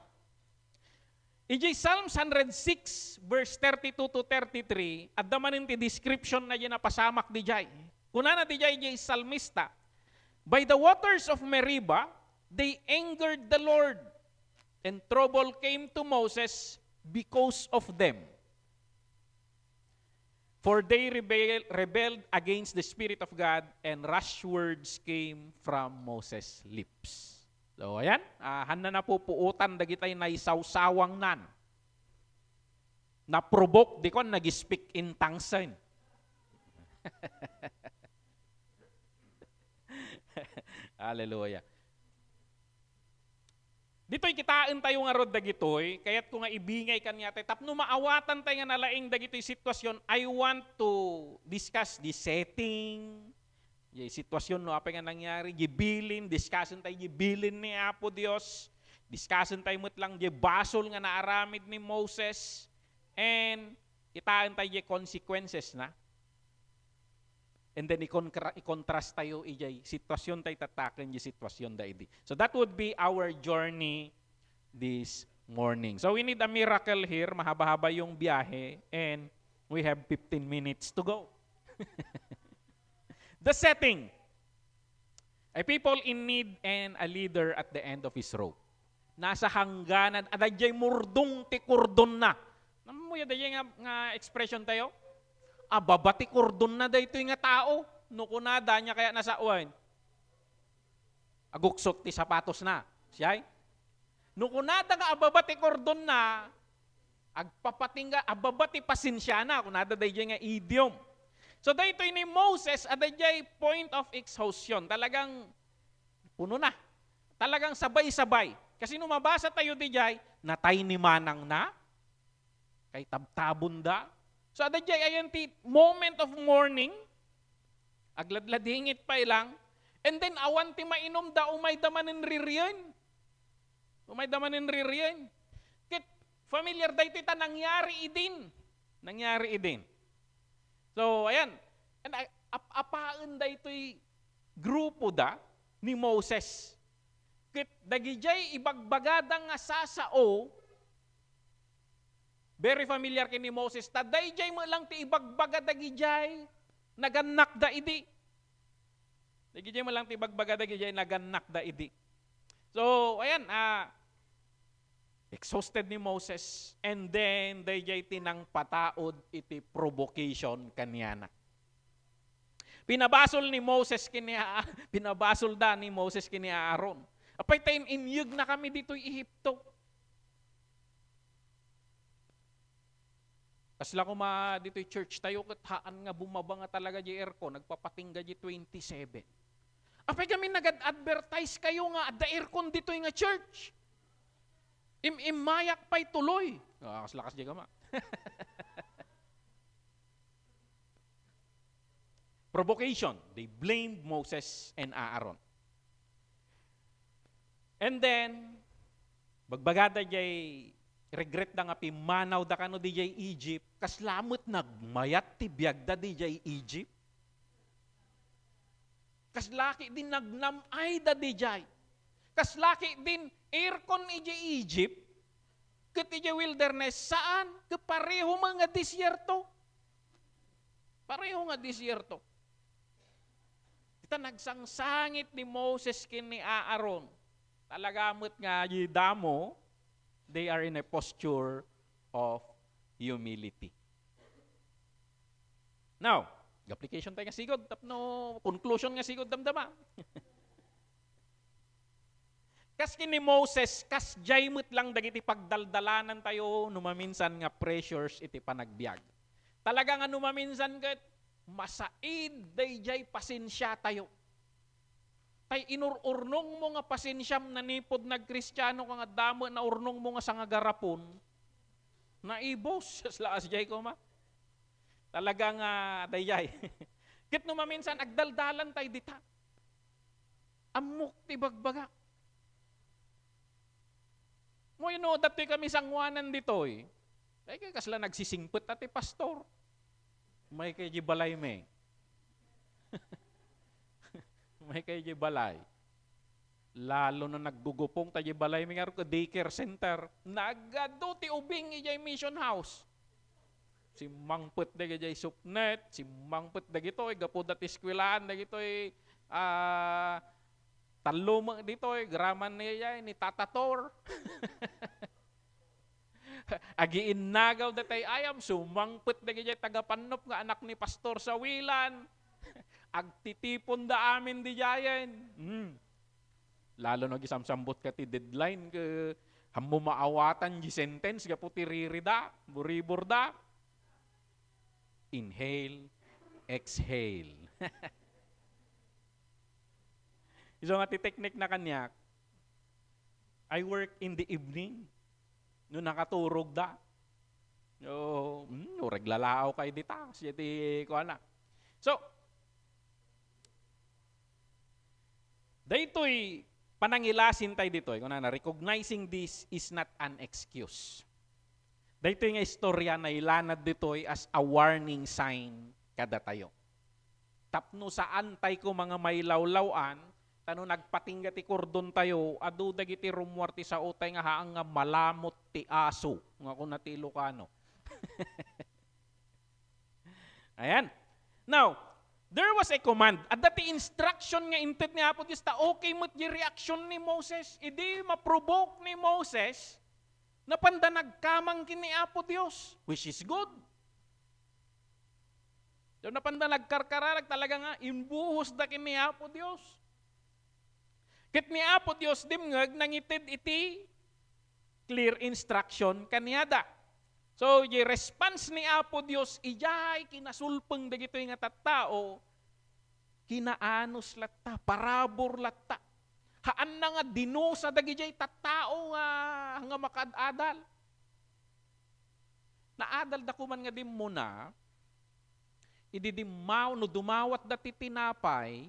ijay Psalms 106 verse 32 to 33, at damanin ti description na dyan napasamak di jay. Kuna na di jay salmista, by the waters of Meribah, they angered the Lord, and trouble came to Moses because of them. For they rebelled against the Spirit of God, and rash words came from Moses' lips. So, ayan, handa na po puutan, dagitay na isawsawang nan. Na-provoke, di ko, nag-speak in tongues. Hallelujah. Dito'y kitaan tayo nga rod dagitoy, kaya't kung nga ibingay kanya tayo, tapno maawatan tayo nga nalaing dagitoy sitwasyon, I want to discuss the setting, yung sitwasyon no, apa nga nangyari, gibilin, discussion tayo gibilin ni Apo Dios, discussion tayo mo't lang yung basol nga naaramid ni Moses, and kitaan tayo yung consequences na. And then i-contrast tayo ijay sitwasyon tayo tatakin yung sitwasyon da idi. So that would be our journey this morning. So we need a miracle here, mahaba-haba yung biyahe, and we have 15 minutes to go. The setting. A people in need and a leader at the end of his rope. Nasa hangganan, adayay murdong ti kordon na. Namuya dayay nga expression tayo? Ababati kordon na dayto nga tao. Nukunada niya kaya nasa uwan. Aguksok ti sapatos na. Siyay? Nukunada nga ababati kordon na, agpapatinga ababati pasensya na. Kunada dayay nga idiom. So dayto ni Moses, adayay point of exhaustion. Talagang puno na. Talagang sabay-sabay. Kasi numabasa tayo dijay, natay ni manang na, kay tabtabon da. So adayay ayan ti moment of mourning, agladladingit pa ilang, and then awan ti mainom da umay damanin ririyan. Umay damanin ririyan. Kit familiar da iti ta nangyari idin. Nangyari idin. So ayan, and apaan da ito'y grupo da ni Moses. Kit dagijay ibagbagada nga sasao, very familiar kini Moses. Tadayjay mo lang ti ibagbaga dagijay, naganak da idi. Dagijay mo lang ti ibagbaga dagijay, naganak da idi. So, ayan, exhausted ni Moses, and then dayjay tinang pataod iti provocation kanyana. Pinabasol ni Moses pinabasol da ni Moses kini Aaron. Apay tayo inyug na kami dito'y Ehipto. Kasla ko dito'y church tayo, kataan nga bumaba nga talaga di aircon, nagpapatingga di 27. Apay kami nag-advertise kayo nga, da aircon dito'y nga church. Imayak pa'y tuloy. Kaslakas di ka ma. Provocation. They blamed Moses and Aaron. And then, bagbagada jay regret da nga pimanaw da kano DJ Egypt, kaslamot nagmayat ti biagda DJ Egypt. Kaslaki din nagnamay da DJ. Kaslaki din aircon DJ Egypt, ket DJ wilderness, saan? Kapareho mga disyerto. Pareho nga disyerto. Kita nagsangsangit ni Moses kini Aaron. Talagamot nga damo, they are in a posture of humility. Now, application tayo nga sigod, tapno conclusion nga sigod damdama. Kas kini Moses, kas jaymut lang dagiti pagdaldalanan tayo, numaminsan nga pressures iti panagbiag. Talaga nga numaminsan kat, masaid dayjay pasensya tayo. Tay inururnong mo nga pasensyam nanipod nagkristyano ka nga damo na urnong mo nga sa nga garapon, naibos sa asjay ko ma. Talaga nga dayjay. Kit no maminsan agdaldalan tay dita. Amok ti bagbaga. Mo yun dati kami sangwanan ditoy. Tay kay kasla nagsisingpet ati pastor. May kay di balay me. May kay di balay. Lalo na naggugupong tayo balay mga ko daycare center. Nagado ti ubing ijay mission house. Si mangput da ijay supnet, si mangput da gito ay gapo da tiskwilaan da gito ay taluma dito ay graman niya ni Tatator. Agiin nagaw da tay ayam sumangput da ijay tagapanop nga anak ni pastor sa Wilan. Agtitipon da amin di jayen. Lalo na gisamsambot ka ti deadline ke hammo maawatan gi sentence gapo ti ririda, buribor da. Inhale, exhale. Iso nga ti technique na kanyak. I work in the evening. No nakaturog da. No, reglalao kay dita. Siya ti ko anak. So, daytoy panangilasin tayo dito. Kung na, recognizing this is not an excuse. Dito yung istorya na ilanad dito as a warning sign kada tayo. Tapno saan tayo ko mga may lawlawan, tano nagpatingga ti kordon tayo, adu dagiti rumwarti sa utay nga haang nga malamot ti aso. Nga kung nati Ilocano. Ayan. Now, there was a command. At dati instruction nga inted ni Apo Diyos, ta okay mo't yung reaction ni Moses. Idi ma-provoke ni Moses na panda nagkamang kini Apo Diyos, which is good. So na panda nagkarkararag talaga nga, imbuhos da kini Apo Diyos. Kit ni Apo Diyos dimngag nangitid iti clear instruction kaniyada. So, yung response ni Apo Diyos, ijay kinasulpeng dagito yung tattao, kinaanos latta, parabor latta. Haan na nga dinusa dagijay tattao nga makadadal. Naadal da kuman nga dim muna, ididimaw no dumawat dati tinapay,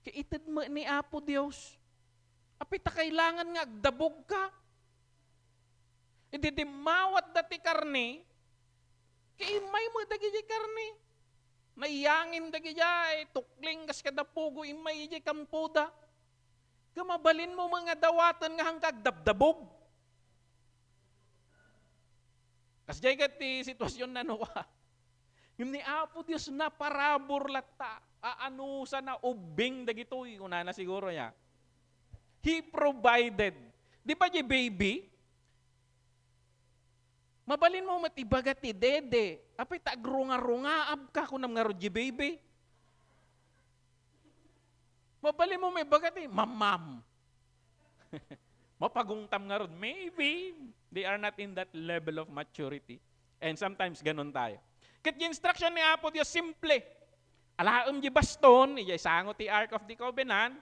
kaitid mo ni Apo Diyos. Apita kailangan nga agdabog ka. Ididimawat dati karne, kaimay mo dagijay karne. Naiyangin dagijay, tukling kas kadapugo, imay ijay kampuda. Kamabalin mo mga dawatan nga hangkag dabdabog. Kasjay kati sitwasyon na nuwa. Yung ni Apo Diyos na parabor latta, aano sa na ubing dagitoy, una na siguro niya. He provided. Di ba di baby? Mabalin mo matibagat ti dede. Apay tagrunga-rungaab ka kung namngarod di baby. Mabalin mo may bagat ti mamam. Mapagungtam nga rod. Maybe they are not in that level of maturity. And sometimes ganon tayo. Kat yung instruction ni Apo Diyos, simple. Alaam di baston, ijay sangot ti Ark of the Covenant.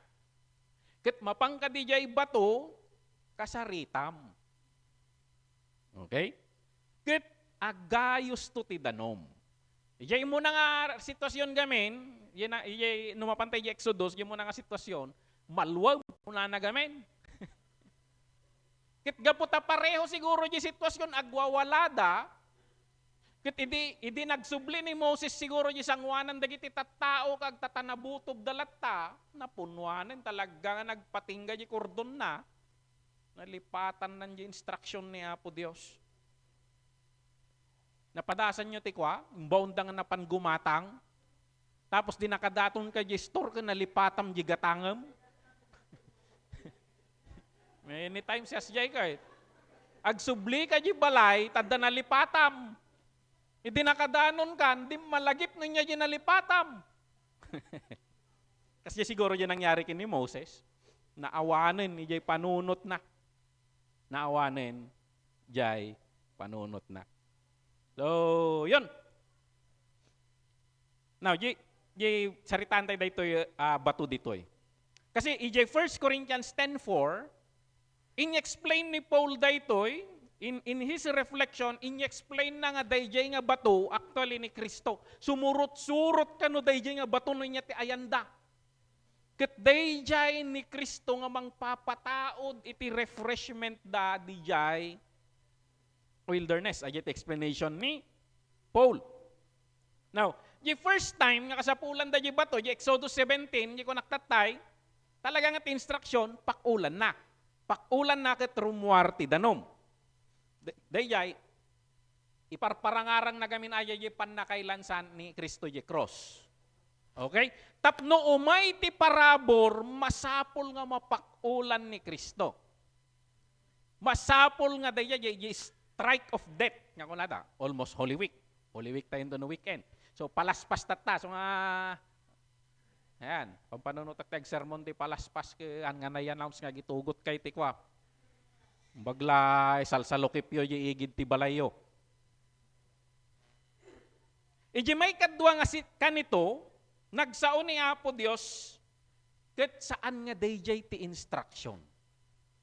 Kat mapangka di jay bato, kasaritam. Okay? Ket agayos to ti danom. Ijay mo na nga sitwasyon gamin, ijay numapantay di Exodus, ijay mo na nga sitwasyon, maluwag muna na gamin. Ket gaputa pareho siguro di sitwasyon agwawalada, ket idi nagsubli ni Moses siguro di sangwanan dagiti tattao kag tatanabutob dalatta, napunwanen talaga nga nagpatingga di kordon na, nalipatan nan di instruction ni Apo Diyos. Napadasan nyo tikwa, imbaundang na pangumatang, tapos di nakadaton ka di store ka nalipatam di gatangam. Many times yes jay ka. Agsubli ka di balay, tada nalipatam. Hindi nakadanon ka, hindi malagip niya di nalipatam. Kasi siguro di nangyari kini Moses, naawanin ni jay panunot na. Naawanin jay panunot na. So, yun. Now, saritaan tayo dito bato dito eh. Kasi EJ 1 Corinthians 10:4, in-explain ni Paul dito in his reflection, in-explain na nga dayjay nga bato, actually ni Kristo. Sumurot-surot ka no dayjay nga bato no niya ti ayanda. Ket dayjay ni Kristo nga mangpapataod iti refreshment da dijay wilderness. Ayat explanation ni Paul. Now, the first time nga kasapulan da di bato, di Exodus 17, di ko naktatay, talaga nga ti instruction, pakulan na. Pakulan na ket rumuar ti danom. Dayjay, iparparangarang na gamin ayay panakailansan ni Kristo je cross. Okay? Tapno umay ti parabor, masapol nga mapakulan ni Kristo. Masapol nga dayjay strike of death. Nga kunada, almost Holy Week. Holy Week tayo no weekend. So palaspas tata. So nga, ayan, pampanunutak tag sermon ti palaspas ke an nga na-announce nga gitugot kay ti kwa. Bagla salsalokip yo igid ti balayo. Iji may kadwa nga kanito, nagsaon ni Apo Dios ket saan nga dayjay ti instruction.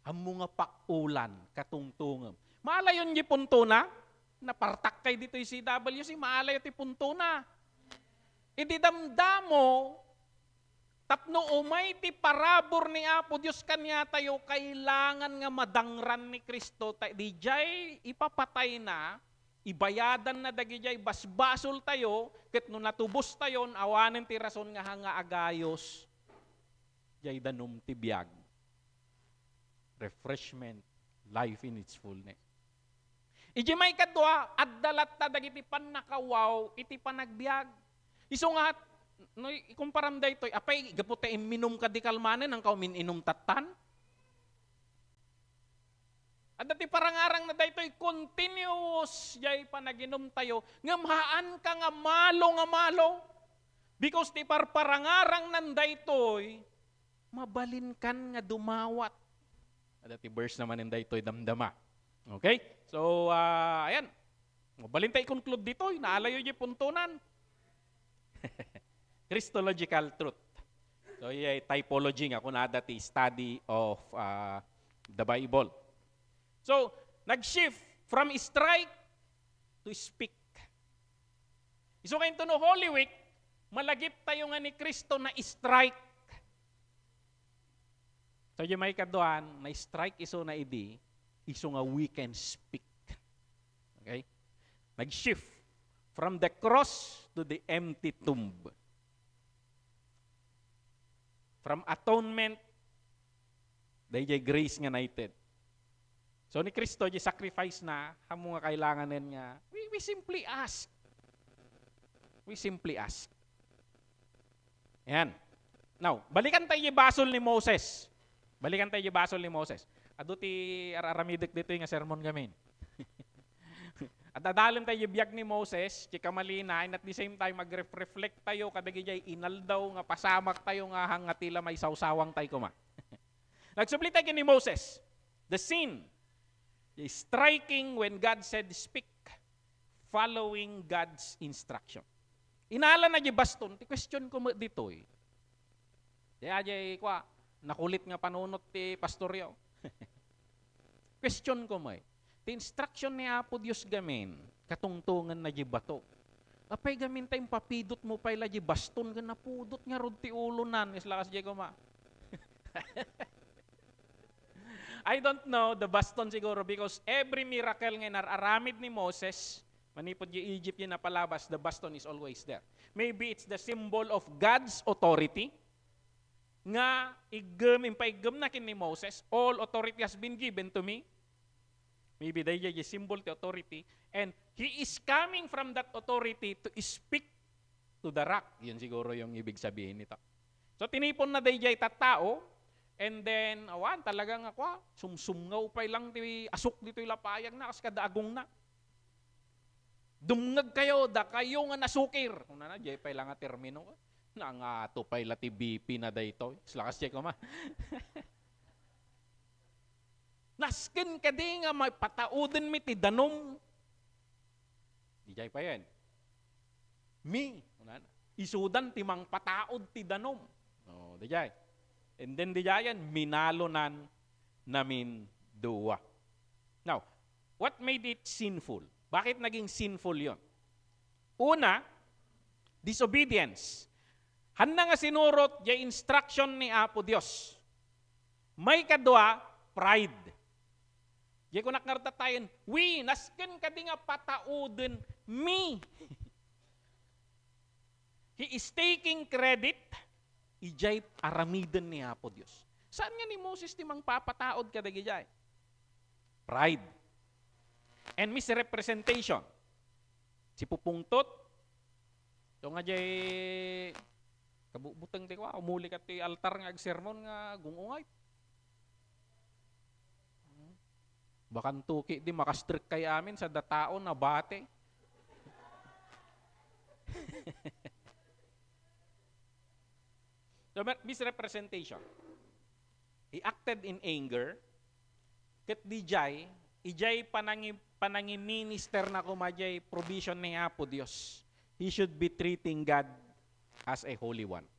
Ammo nga pakulan katungtungem. Maalayon di punto na, napartak kay dito yung CWC, maalayo ti punto na. Ididamdamo, tapno umay ti parabor ni Apo Diyos kanya tayo, kailangan nga madangran ni Kristo, di jay ipapatay na, ibayadan na dagi jay basbasol tayo, ket no natubos tayo, awanen ti rason nga hanga agayos, jay danum ti biag. Refreshment, life in its fullness. Iji may kadwa, addalat ta dagiti panakawaw, iti panagbiag. Iso nga, no, ikumparam da ito, apay, gaputa minum ka di kalmanen, ang kaumin inum tatan. At dati parangarang na da ito, continuous, jay panaginom tayo, ngamhaan ka nga malo. Because ti parparangarang nanda ito, mabalin kan nga dumawat. At dati verse naman nanda ito, damdama. Okay? So, ayan. Mabalin tayo conclude dito. Naalayo yung puntunan. Christological truth. So, yung typology nga kung dati study of the Bible. So, nag-shift from strike to speak. So, kayo ito no Holy Week, malagip tayo nga ni Kristo na strike. So, yung may kaduan, na strike iso na idi, iso nga we can speak. Okay? Nag-shift from the cross to the empty tomb. From atonement, dahil grace nga naitid. So ni Kristo, di sacrifice na, hamo nga kailanganin nga, we simply ask. We simply ask. Yan. Now, balikan tayo yung basol ni Moses. Ado ti araramidik dito yung sermon gamin. At adalon tayo biyag ni Moses, chika malina, and at the same time, mag-reflect tayo, kadagi jay inaldaw nga pasamak tayo nga hang nga tila may sawsawang tayo kuma. Nagsubli tayo ni Moses, the scene, is striking when God said, speak, following God's instruction. Inala na di baston, ti question ko dito eh. Kaya jay kwa, nakulit nga panunot ti pastoryo. Question ko mo eh. The instruction ni Apo Diyos gamin, katungtungan na di bato. Apay gamin tayong papidot mo pa'y lagi baston ka napudot nga rod ti ulo nan. Islakas di ko ma. I don't know the baston siguro because every miracle nga nararamid ni Moses, manipod yung Egypt yung napalabas, the baston is always there. Maybe it's the symbol of God's authority, nga impaigam na kin ni Moses, all authority has been given to me. Maybe they yung symbol to authority, and he is coming from that authority to speak to the rock. Yun siguro yung ibig sabihin nito. So tinipon na dayjay tattao, and then awan talagang ako sumsumngaw pa lang ti asuk dito ilapayag na kas kadaagong na. Dumngag kayo da kayo nga nasukir. Kung na jay pa lang nga termino ko. Na nga to pay lati BP na dayto. Slakas check ko ma. Naskin ka di nga may patauden mi ti danom. Di jay pa yan. Mi, isudan ti mang pataod ti danom. Oh, di jay. And then di jay yan, minalonan namin duwa. Now, what made it sinful? Bakit naging sinful yon? Una, disobedience. Handa nga sinurot yung instruction ni Apo Diyos. May kadwa, pride. Yung kunak ngartatayin, we, nasken ka di nga patauden me. He is taking credit ijay aramiden ni Apo Dios. Saan nga ni Moses timang papataod kadagi jay? Pride. And misrepresentation. Si pupungtot, so nga jay, kabubutang ti kwa, umuli ka ti altar nga agsermon nga gungungay. Bakan tuki di makastrik kay amin sa datao na bate. So, misrepresentation. He acted in anger. Ket di jay, ijay panangi minister na kumajay provision ni Apo Dios. He should be treating God as a holy one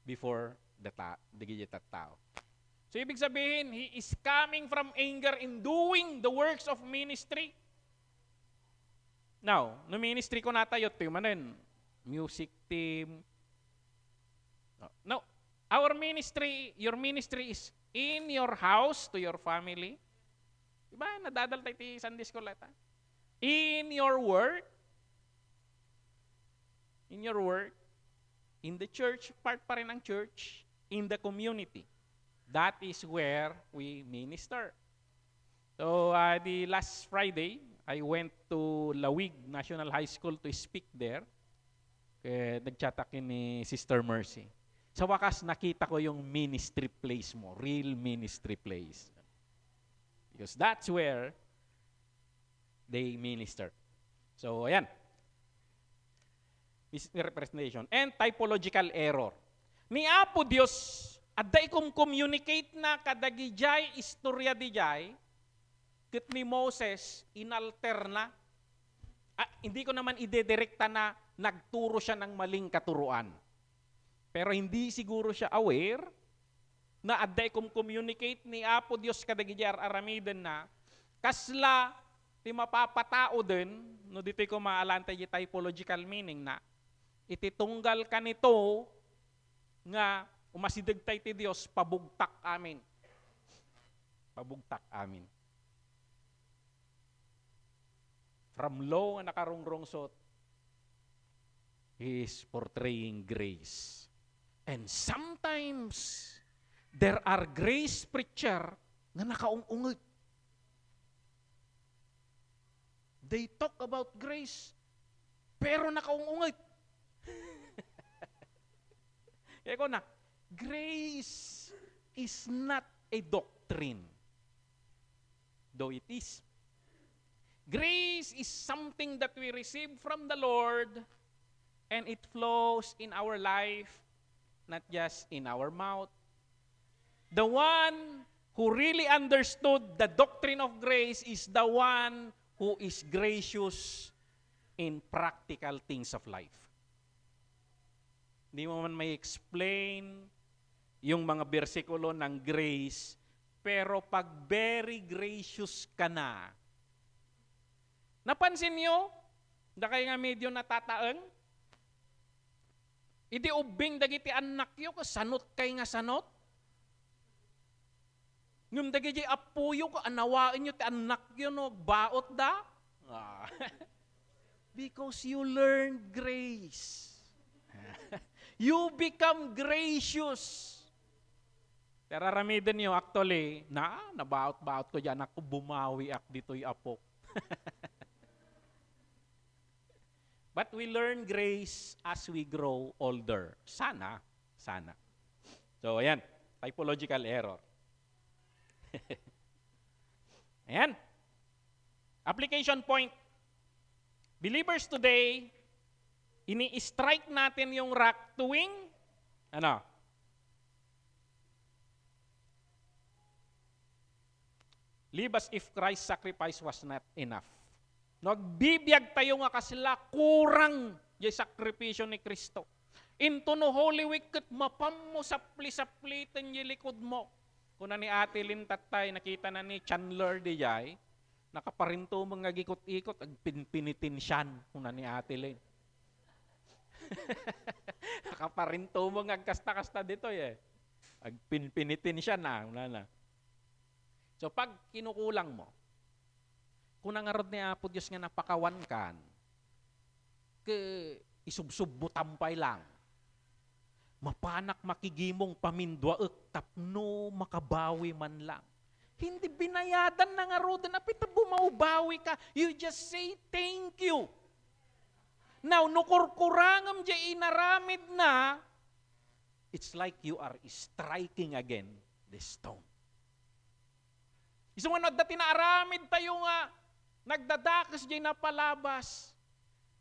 before the tao. So, ibig sabihin, he is coming from anger in doing the works of ministry. Now, no ministry ko natayot, ito manin, music team. No, our ministry, your ministry is in your house to your family. Diba, nadadal tayo ti Sunday School ata. In your work, in the church, part pa rin ang church, in the community. That is where we minister. So, the last Friday, I went to Lawig National High School to speak there. Nagchatakin ni Sister Mercy. Sa wakas, nakita ko yung ministry place mo, real ministry place. Because that's where they minister. So, ayan. Misrepresentation. And typological error. Ni Apo Dios, adday kong communicate na kadagijay istorya dijay ket ni Moses inalter na. Hindi ko naman idedirekta na nagturo siya ng maling katuruan. Pero hindi siguro siya aware na adday kong communicate ni Apo Dios kadagijay aramiden na kasla ti mapapatao din no ditoy ko maalantay di typological meaning na ititunggal ka nito nga umasidag tayo ti Diyos, pabugtak amin. Pabugtak amin. From low nga nakarungrungsot, He is portraying grace. And sometimes, there are grace preacher nga nakaungungit. They talk about grace, pero nakaungungit. Kaya ko na, grace is not a doctrine. Though it is. Grace is something that we receive from the Lord and it flows in our life, not just in our mouth. The one who really understood the doctrine of grace is the one who is gracious in practical things of life. Hindi mo man may explain yung mga bersikulo ng grace, pero pag very gracious ka na, napansin nyo, da kayo nga medyo natataeng, idi ubing dagiti anak yo, kasanot kay nga sanot, ngum dagiti apuyo ko, anawain nyo ti anak yo, no, baot da, because you learn grace. You become gracious. Teraramiden nyo, actually, nabaot-baot ko dyan, ako bumawi ak dito'y apok. But we learn grace as we grow older. Sana. So, ayan, typological error. Ayan. Application point. Believers today, ini-strike natin yung rock tuwing, live as if Christ's sacrifice was not enough. Nagbibiyag tayo nga kasila, kurang yung sakripisyo ni Kristo. Into no Holy Week, kat mapam mo sapli-saplitan yung likod mo. Kuna ni Ate Lynn tatay, nakita na ni Chandler di jay, nakaparinto mga gikot-ikot, agpinpinitin siyan, kuna ni Ate Lynn. Nakaparinto mga agkasta-kasta dito eh. Agpinpinitin siya na, wala na. So pag kinukulang mo, kung nangarod ni Apo Diyos nga napakawan kan, isubsub mo tampay lang. mapanak makigimong pamindwaek tapno makabawi man lang. Hindi binayadan na nga roda na pita bumaubawi ka. You just say thank you. Now, nukurkurangam di inaramid na, it's like you are striking again the stone. Isang ano, dati naaramid tayo nga, nagdadakas di na palabas.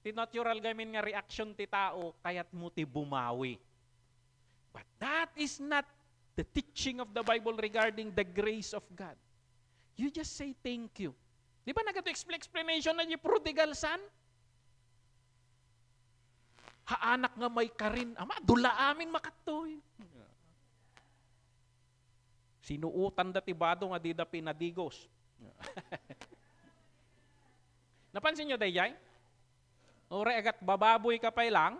Ti natural gamin nga reaction ti tao, kaya't mo ti bumawi. But that is not the teaching of the Bible regarding the grace of God. You just say thank you. Di ba nagato explanation na yung prodigal son? Haanak nga may karin, ama, dula amin makatoy. Sinuutan dati bado nga di da pinadigos. Napansin nyo, Dayjay? Ore agat bababoy ka pa lang,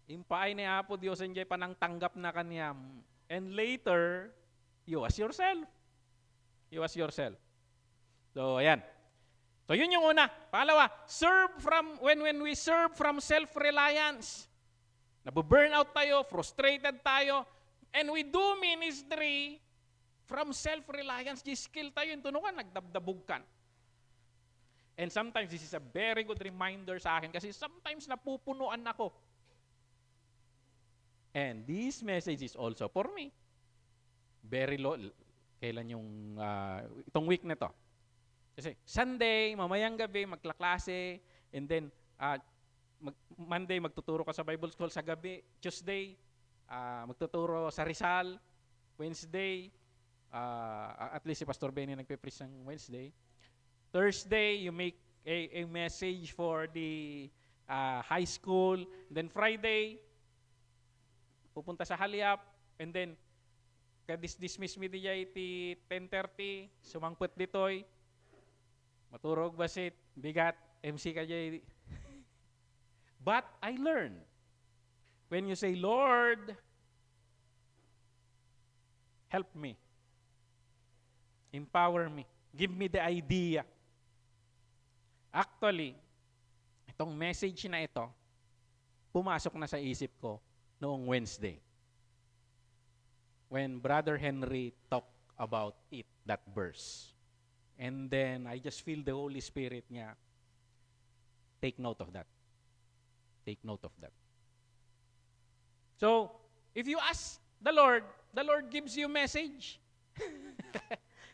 impaay ni Apo Diyos enjay panang tanggap na kanyam. And later, you as yourself. You as yourself. So, ayan. So, yun yung una. Pangalawa, when we serve from self-reliance. Nabu-burn out tayo, frustrated tayo, and we do ministry from self-reliance. Di skill tayo, yung tunukan, nagdabdabog kan. And sometimes, this is a very good reminder sa akin kasi sometimes napupunuan ako. And this message is also for me. Very low. Kailan yung, itong week na to. Kasi Sunday, mamayang gabi, magklaklase, and then Monday, magtuturo ka sa Bible School sa gabi. Tuesday, magtuturo sa Rizal. Wednesday, at least si Pastor Benny nagpe-preach ng Wednesday. Thursday, you make a message for the high school. Then Friday, pupunta sa Haliap. And then, dismiss mi di jay ti 10:30, sumangput ditoy. Maturog basit, bigat, MC ka jay. But I learned, when you say, Lord, help me, empower me, give me the idea. Actually, itong message na ito, pumasok na sa isip ko noong Wednesday. When Brother Henry talked about it, that verse. And then I just feel the Holy Spirit niya, take note of that. Take note of that. So, if you ask the Lord gives you message.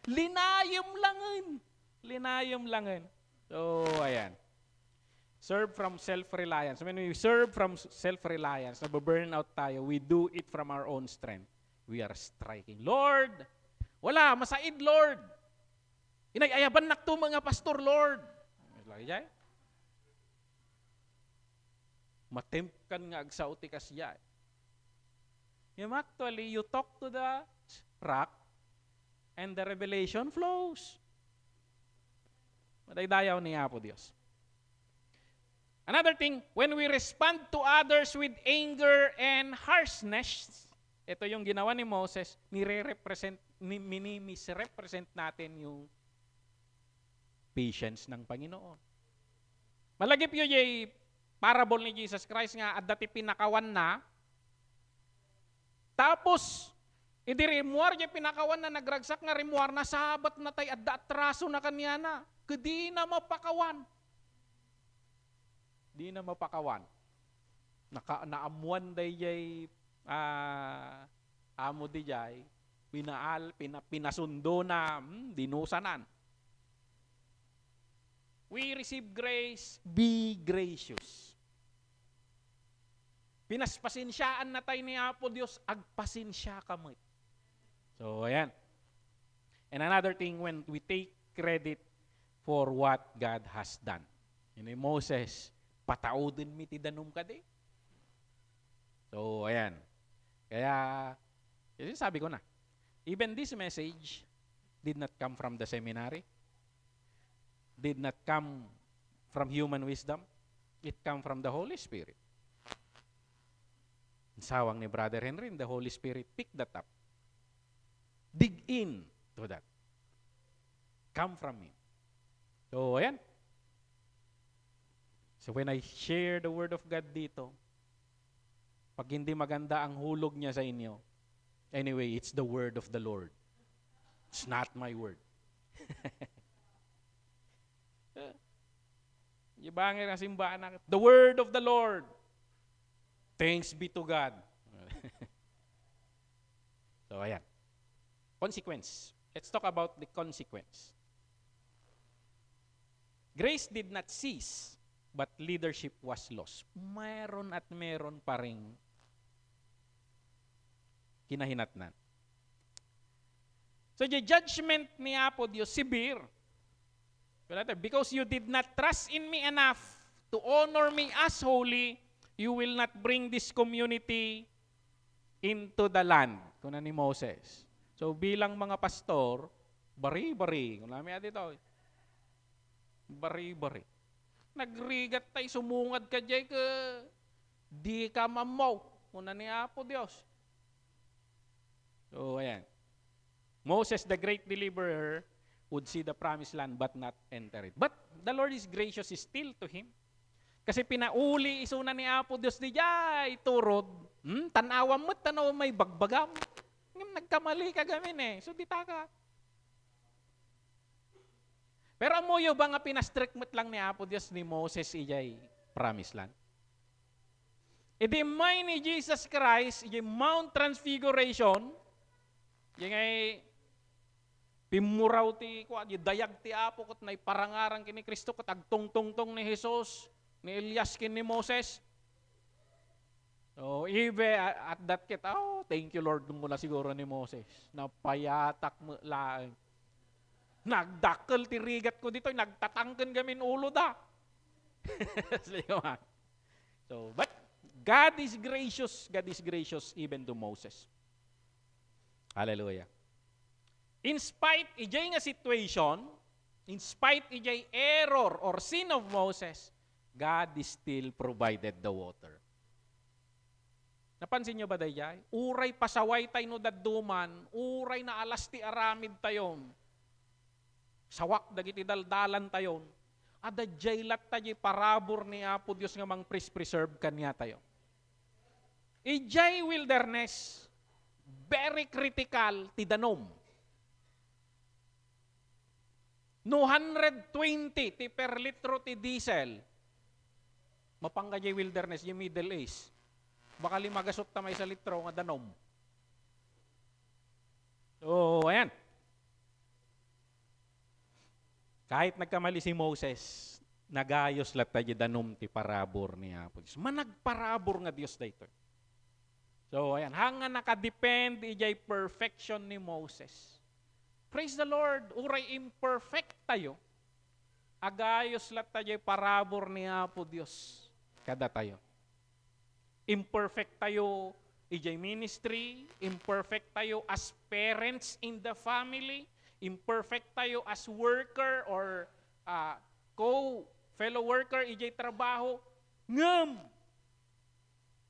Linayom langin. Linayom langin. So, ayan. Serve from self-reliance. When we serve from self-reliance, nababurn out tayo, we do it from our own strength. We are striking. Lord, wala, masaid, Lord. Inayaban nakto mga pastor, Lord. Lagi jay. Matempt kan nga agsauti kasya. Actually, you talk to the rock and the revelation flows. Madaydayaw ni Apo Diyos. Another thing, when we respond to others with anger and harshness, ito yung ginawa ni Moses, misrepresent natin yung patience ng Panginoon. Malagip yun yung parable ni Jesus Christ nga at dati pinakawan na, tapos, idirimuar yung pinakawan na nagragsak nga rimuar na sabat na tay at atraso na kanya na. Kadi na mapakawan. Di na mapakawan. Naamuan day jay amo di jay pinasundo na dinusanan. We receive grace, be gracious. Pinaspasensyaan na tayo ni Apo Diyos, agpasensya kami. So, ayan. And another thing, when we take credit for what God has done. Yun ni Moses, pataudin mi ti danum ka di. So, ayan. Kaya, yun sabi ko na, even this message did not come from the seminary, did not come from human wisdom, it come from the Holy Spirit. Sawang ni Brother Henry, the Holy Spirit pick that up. Dig in to that. Come from Him. So, ayan. So, when I share the Word of God dito, Pag hindi maganda ang hulog niya sa inyo, anyway, it's the word of the Lord. It's not my word. Ibangin ang simbahan natin. The word of the Lord. Thanks be to God. So, ayan. Consequence. Let's talk about the consequence. Grace did not cease, but leadership was lost. Meron at meron pa ring kinahinatnan. So, the judgment ni Apo Diyos, severe. Because you did not trust in me enough to honor me as holy, you will not bring this community into the land. Kuna ni Moses. So, bilang mga pastor, bari-bari. Kung namin dito, bari-bari. Nagrigat tayo, sumungad ka dyan ka, di ka mamaw. Kuna ni Apo Diyos. So, ayan. Moses, the great deliverer, would see the promised land but not enter it. But the Lord is gracious still to him. Kasi pinauli isuna ni Apo Diyos di jay turod. Tanawam mo, tanaw may bagbagam. Nagkamali ka gamin eh. So di taka. Pero amoyo ba nga pinastrict mo't lang ni Apo Diyos ni Moses ijay promised land? Iti may ni Jesus Christ, ijay Mount Transfiguration, yung ay pimuraw ti kwa, dayag ti Apo kat na parangarang kini Kristo kat agtong-tong-tong ni Jesus, ni Elias kin ni Moses. So, ibe at that kit, thank you Lord, nung mula siguro ni Moses. Napayatak mo laang. Nagdakkel ti rigat ko dito, nagtatangken gamin ulo da. So, but God is gracious even to Moses. Hallelujah. In spite ijay nga situation, in spite ijay error or sin of Moses, God still provided the water. Napansin nyo ba dayay? Uray pasaway tayo no dadduman, uray na alas ti aramid tayon. Sawak dagiti daldalan tayon. Ada jaylat tayo parabor ni Apo Diyos nga mang preserve kanya tayo. Ijay wilderness, very critical ti danom. No 120 ti per litro ti diesel. Mapangga jay wilderness, yung Middle East. Baka limagasot tamay sa litro nga danom. So, ayan. Kahit nagkamali si Moses, nagayos lat tayo danom ti parabor ni Apo Diyos. Managparabor nga Diyos dayto. So, ayan. Hanga nakadepend ijay perfection ni Moses. Praise the Lord, uray imperfect tayo. Agayos lat tayo parabor ni Apo Diyos. Kada tayo. Imperfect tayo ijay ministry, imperfect tayo as parents in the family, imperfect tayo as worker or fellow worker ijay trabaho. Ngam!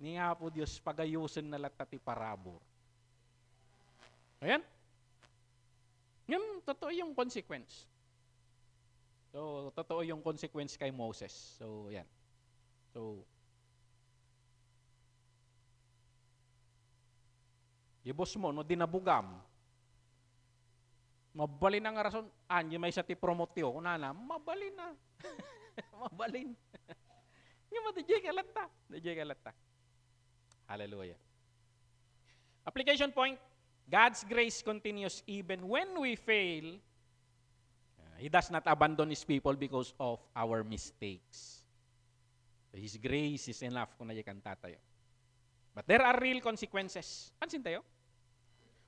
Ni Apo Diyos pagayusin na lat ti parabor. Ayan. Yung totoo yung consequence. So, totoo yung consequence kay Moses. So, yan. So, ibos mo, no, dinabugam. Mabalin ang rason. Anyo may sa ti promotyo. Kunana, mabalin na. Mabalin. Yung madajay kalata. Dajay kalata. Hallelujah. Application point. God's grace continues even when we fail. He does not abandon His people because of our mistakes. His grace is enough kung nayakanta tayo. But there are real consequences. Pansin tayo?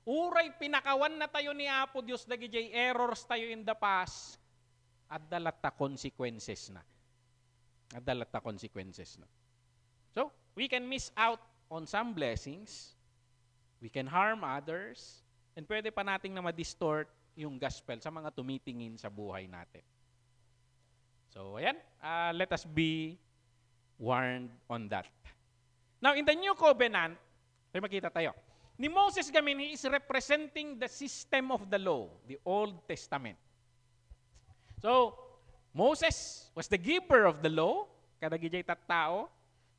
Uray pinakawan na tayo ni Apo Diyos dagijay errors tayo in the past. At dalata consequences na. At dalata consequences na. So, we can miss out on some blessings. We can harm others, and pwede pa nating na ma-distort yung gospel sa mga tumitingin sa buhay natin. So, ayan, let us be warned on that. Now, in the New Covenant, makita tayo, ni Moses gamin, he is representing the system of the law, the Old Testament. So, Moses was the giver of the law, kadagijay tattao.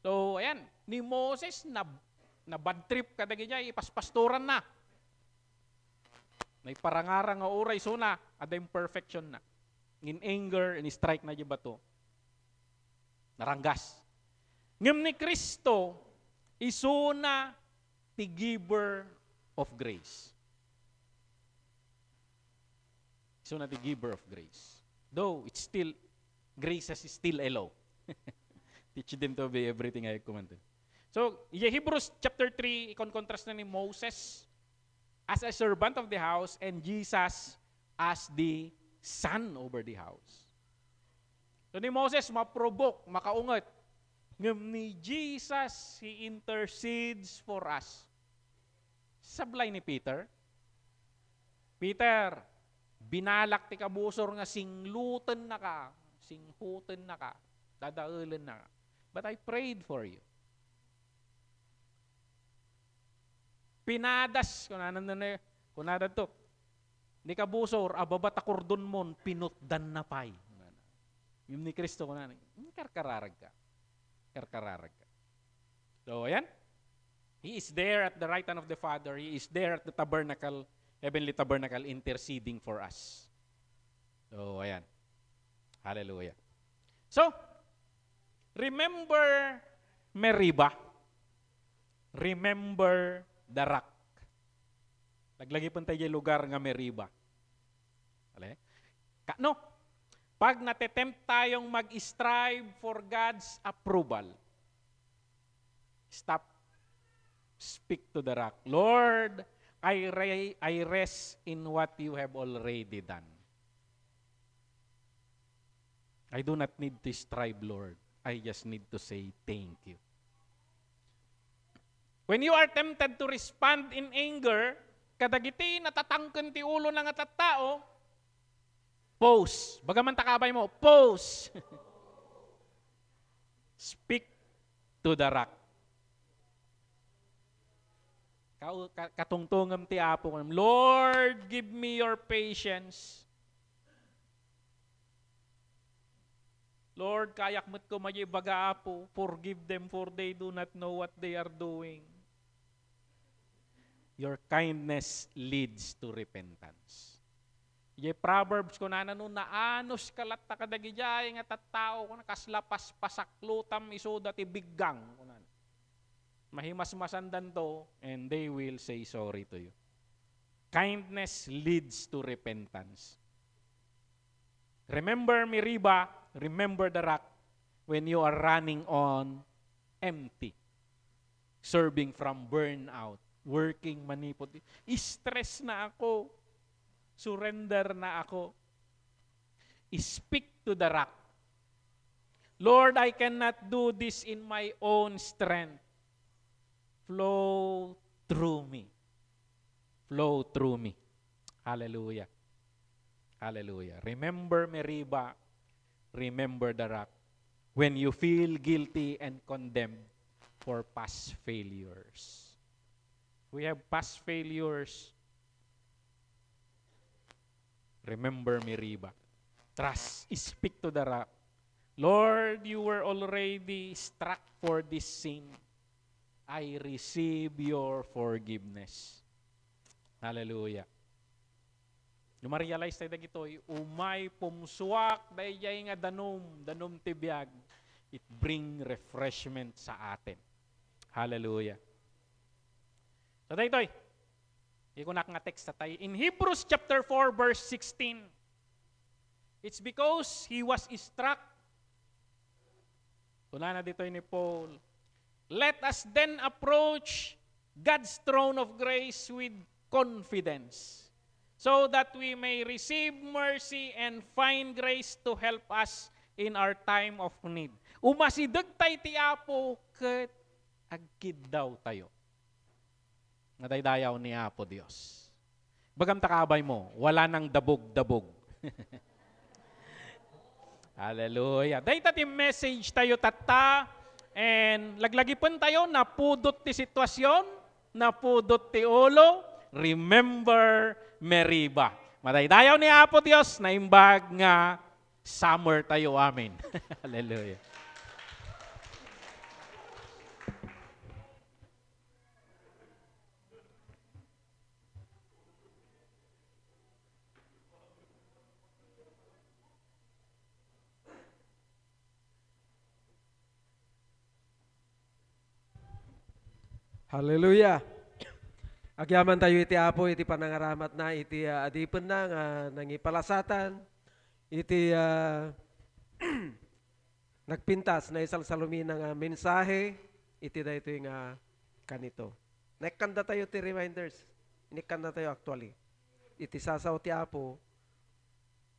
So, ayan, ni Moses na na bad trip kadagi niya, ipaspastoran na. May parangara nga oray suna, ada imperfection na. In anger, in strike na di ba to? Naranggas. Ngem ni Kristo, isuna ti giver of grace. Isuna ti giver of grace. Though it's still, grace is still a law. Teach them to obey everything I commanded. So, Hebrews chapter 3, ikon-contrast na ni Moses as a servant of the house and Jesus as the son over the house. So ni Moses, maprovoke, makaungat. Ngam ni Jesus, He intercedes for us. Sablay ni Peter. Peter, binalak ti kabusor nga singlutan na ka, singhutan na ka, dadaulan na ka. But I prayed for you. Pinadas, kunanan to. Ni kabusor, ababat akordon mon, pinutdan na pay. Yung ni Kristo, kunanan, karkararag ka. Karkararag ka. So, ayan. He is there at the right hand of the Father. He is there at the tabernacle, heavenly tabernacle, interceding for us. So, ayan. Hallelujah. So, remember Meribah. Remember the rock. Naglagi pun tayo lugar nga Meribah. No? Pag natetempt tayong mag-strive for God's approval, stop. Speak to the rock. Lord, I rest in what you have already done. I do not need to strive, Lord. I just need to say thank you. When you are tempted to respond in anger, kadagiti natatangken ti ulo ng tao, pause. Bagaman takabay mo, pause. Speak to the rock. Katungtungam ti Apo, Lord, give me your patience. Lord, kayak mo't ko baga Apo, forgive them for they do not know what they are doing. Your kindness leads to repentance. Yung Proverbs ko na naanos kalat ta kadagijay nga tattao ko nakaslapas pasaklutam isoda ti biggang. Mahimas masandan to and they will say sorry to you. Kindness leads to repentance. Remember Meribah, remember the rock when you are running on empty. Serving from burnout. Working manipot. Stress na ako. Surrender na ako. Speak to the rock. Lord, I cannot do this in my own strength. Flow through me. Flow through me. Hallelujah. Hallelujah. Remember Meribah. Remember the rock. When you feel guilty and condemned for past failures. We have past failures. Remember Meribah. Trust. Speak to the rock. Lord, you were already struck for this sin. I receive your forgiveness. Hallelujah. Lumarealize tayo dagito, umay pumsuak, dayjay nga danom tibiyag. It bring refreshment sa atin. Hallelujah. So daytoy, ikunak nga text sa tayo. In Hebrews chapter 4 verse 16, it's because he was struck. Tuna na dito ni Paul. Let us then approach God's throne of grace with confidence, so that we may receive mercy and find grace to help us in our time of need. Umasidag tayo ti Apo, ket agkid daw tayo. Nadaydayaw ni Apo Dios. Bagam takabay mo, wala nang dabog-dabog. Hallelujah. Dayta ti message tayo tata, and laglagipon tayo, napudot ti sitwasyon, napudot ti ulo, remember Meribah. Madaydayaw ni Apo Dios, na imbag nga summer tayo. Amen. Hallelujah. Hallelujah. Agyaman tayo iti Apo, iti panangaramat na, iti adipen na nga nangipalasatan, iti nagpintas na isang salumina nga mensahe, iti dayto nga kanito. Nekkanda tayo ti reminders, nekkanda tayo actually. Iti sasaw ti Apo,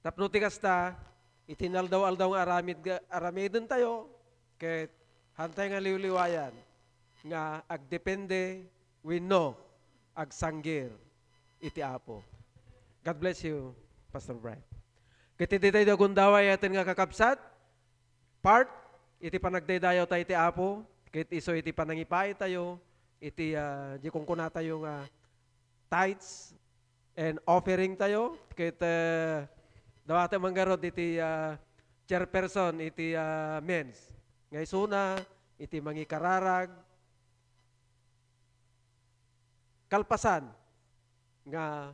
tapno ti kasta, iti naldaw-aldaw nga aramidin tayo, ket hantay nga liwliwayan, nga agdepende, we know, agsanggir, iti Apo. God bless you, Pastor Brian. Kiti tayo gundaway atin nga kakabsat, part, iti panagdaydayaw tayo iti Apo, kit iso iti panangipay tayo, iti di kungkuna tayo nga tithes and offering tayo, kit dawate manggarod iti chairperson, iti men's. Ngay suna, iti mangikararag, kalpasan nga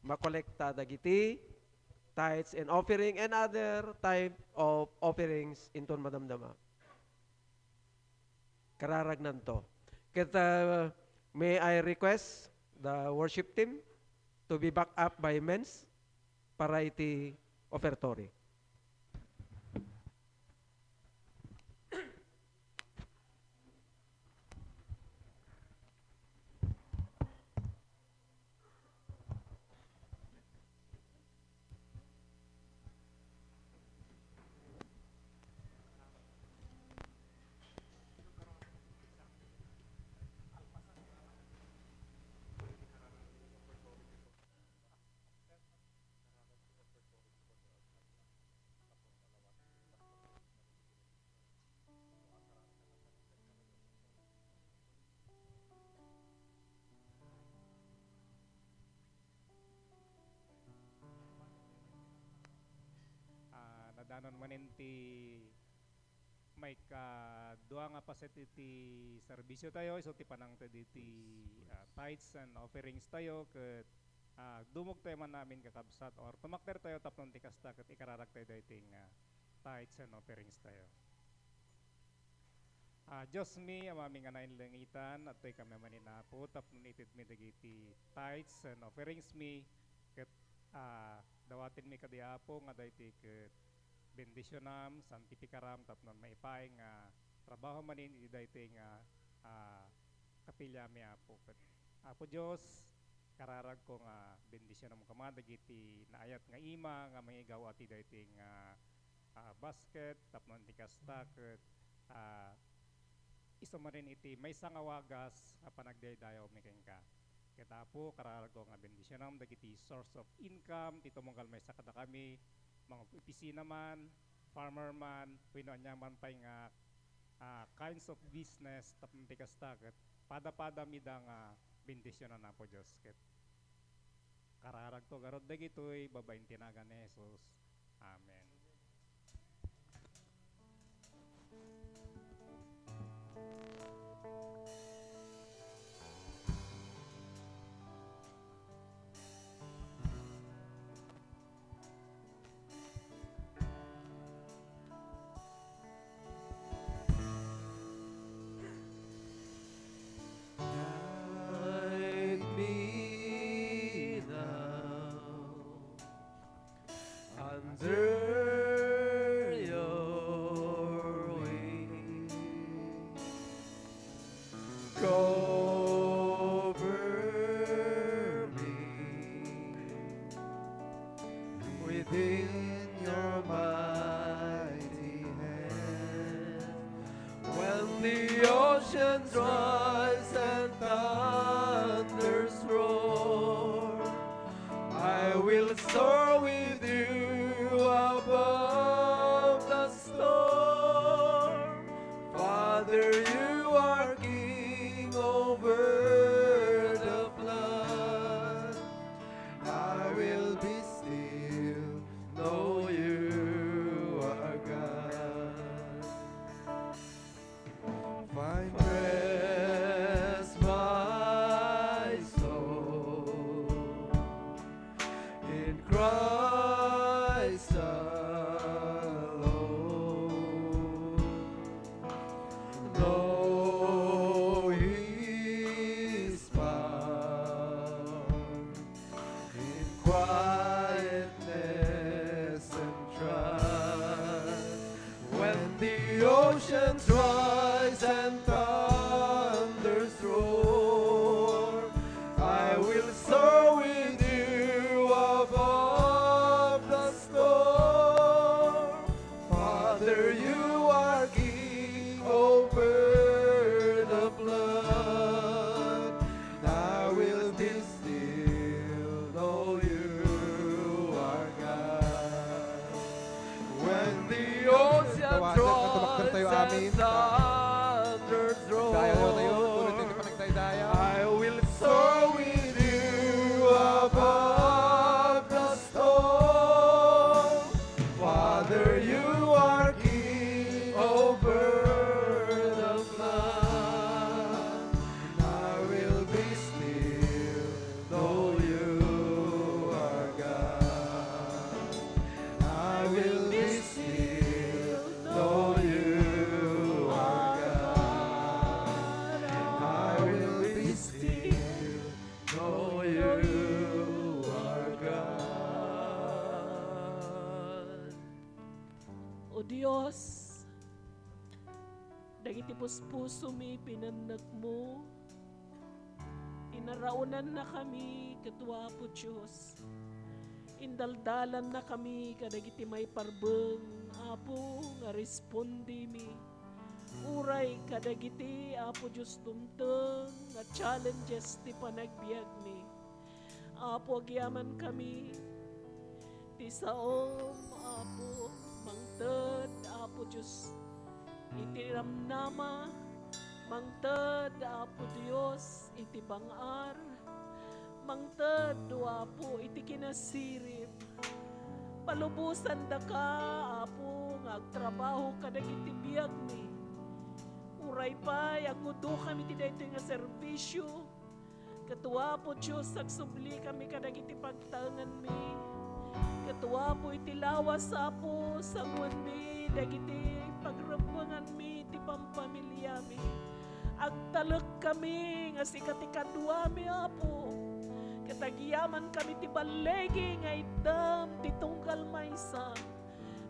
makolekta dagiti tithes and offering and other type of offerings inton madamdama. Kararag nanto. Kita may I request the worship team to be backed up by men's para iti offertory. Nadanon manin ti may dua nga paset iti serbisyo tayo iso ti panang ti tithes and offerings tayo ket dumog tayo man namin kakabsat or tumakder tayo tapnon ti kasta ket ikararag tayo dahiting tithes and offerings tayo. Diyos mi amami nga nainlangitan at tayo kami maninapo tapnon itid mi dagiti tithes and offerings mi ket dawatin mi kadiapo nga dayti ket bendisyonam, santifikaram, tapnon maipay nga trabaho manin idayti nga kapilya mi Apo. Apo Diyos, kararag ko nga bendisyonam kama dagiti naayat nga ima nga mangigaw ati dayti nga basket, tapnon ti kasta ket iso manin iti maysa nga wagas nga panagdaydayaw mi kenka. Ket Apo, kararag ko nga bendisyonam dagiti source of income, tito monggal maysa kada kami mga opisina man, farmer man, pinuan niya man pa nga kinds of business tapos tikasta ket pada-pada mida nga bendisyonan na po Diyos ket kararag to garod dagitoy babain tinagan ni Jesus. Amen. Guide me now under your wing. Cover me within your mighty hand. When the oceans rise and thunders roar, I will soar with you above the storm. Father, you are king over the flood. I will be still, know you are God. Find rest my soul in Christ alone. Know He quietness and trust. When the oceans rise and thunders roar, I will soar with you above the storm. Father, you are king over the blood. I will be still, know you are God. When the ocean roars and thunders roar, I will soar with you above the storm. Father, you are king over the flood. I will be still, know you are God. I will be still, know you are God. I will be still, know you are God. O Diyos, dagiti puspuso mi pinanak mo, inaraunan na kami katwa po Diyos, indaldalan na kami kadagiti may parbeng, Apo nga respondi mi, uray kadagiti Apo Diyos tumteng nga challenges ti panagbiag mi, Apo agyaman kami, ti saom Apo mangted Apo Diyos iti ramnama mangted Apo Diyos iti bangar mangted Apo iti kinasirip palubusan da ka Apo nga agtrabaho kadagiti biag mi uray pa agudo kami ti daytoy nga serbisyo katuwa po Diyos agsubli kami kadagiti pagtangan mi katuwa po iti lawas Apo sanguan mi dagiti pagrambangan mi iti pampamilya mi agtalek kami nga sikati kadwa mi Apo katagyaman kami ti balegi nga itam ti tunggal maysa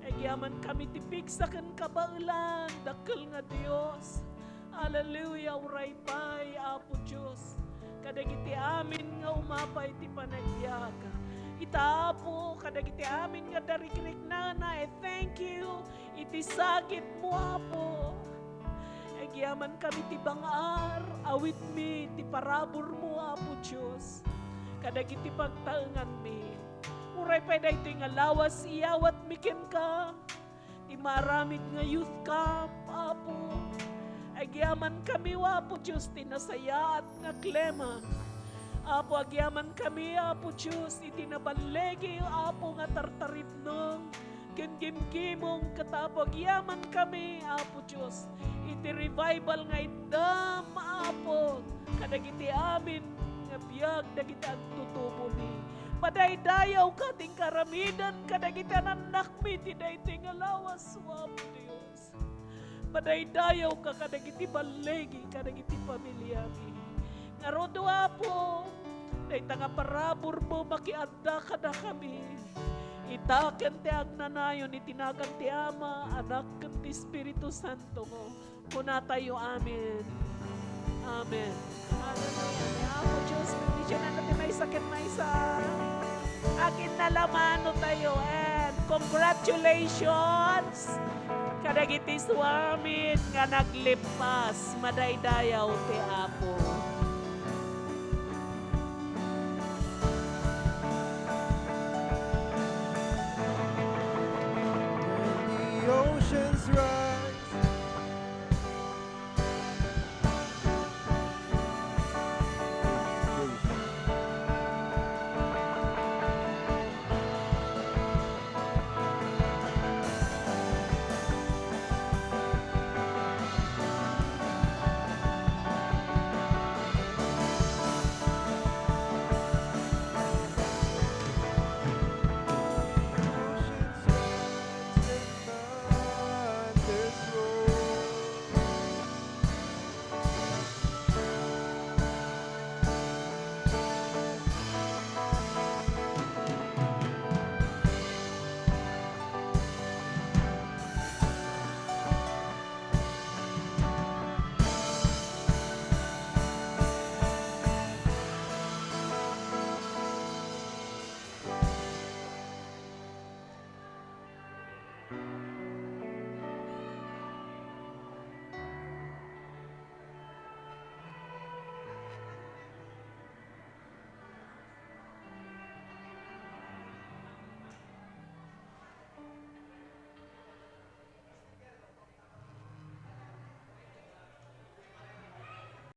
agyaman kami ti pigsaken kabailan dakkel nga Dios hallelujah uray pay Apo Dios kadagiti amin nga umapay ti panagbiag Itapo kadagiti amin nga darikrik na I thank you iti sakit mo Apo agyaman kami ti bangar awit mi ti parabor mo Apo Diyos kadagiti pagtaengan mi uray pa daytoy nga lawas iyawat miken ka ti maramid nga youth camp Apo agyaman kami Apo Diyos ti nasayaat nga klema Apo, agyaman kami, Apo Diyos, iti nabalegi, Apo, nga tartarip nung gimgimgimong katapo, agyaman kami, Apo Diyos, iti revival nga idam, Apo, kadagiti amin, nga biyag, dagiti agtutubo ni. Padaydayaw ka, ting karamidan, kadagiti anak mi, tidaytoy nga lawas, Apo Diyos. Padaydayaw ka, kadagiti balegi, kadagiti pamilya mi. Ngarodo Apo, dahil nga parabor mo makiadda ka na kami. Itaken ti agnanayon, itinagan ti Ama, Anak, ken ti Espiritu Santo ko. Kuna tayo, Amen. Amen. Hallelujah. Ni Apo Diyos, bigyan na natin may sakit may sa akin na lamano tayo. And congratulations! Kadagiti suamin nga naglipas, madaydayaw ti Apo.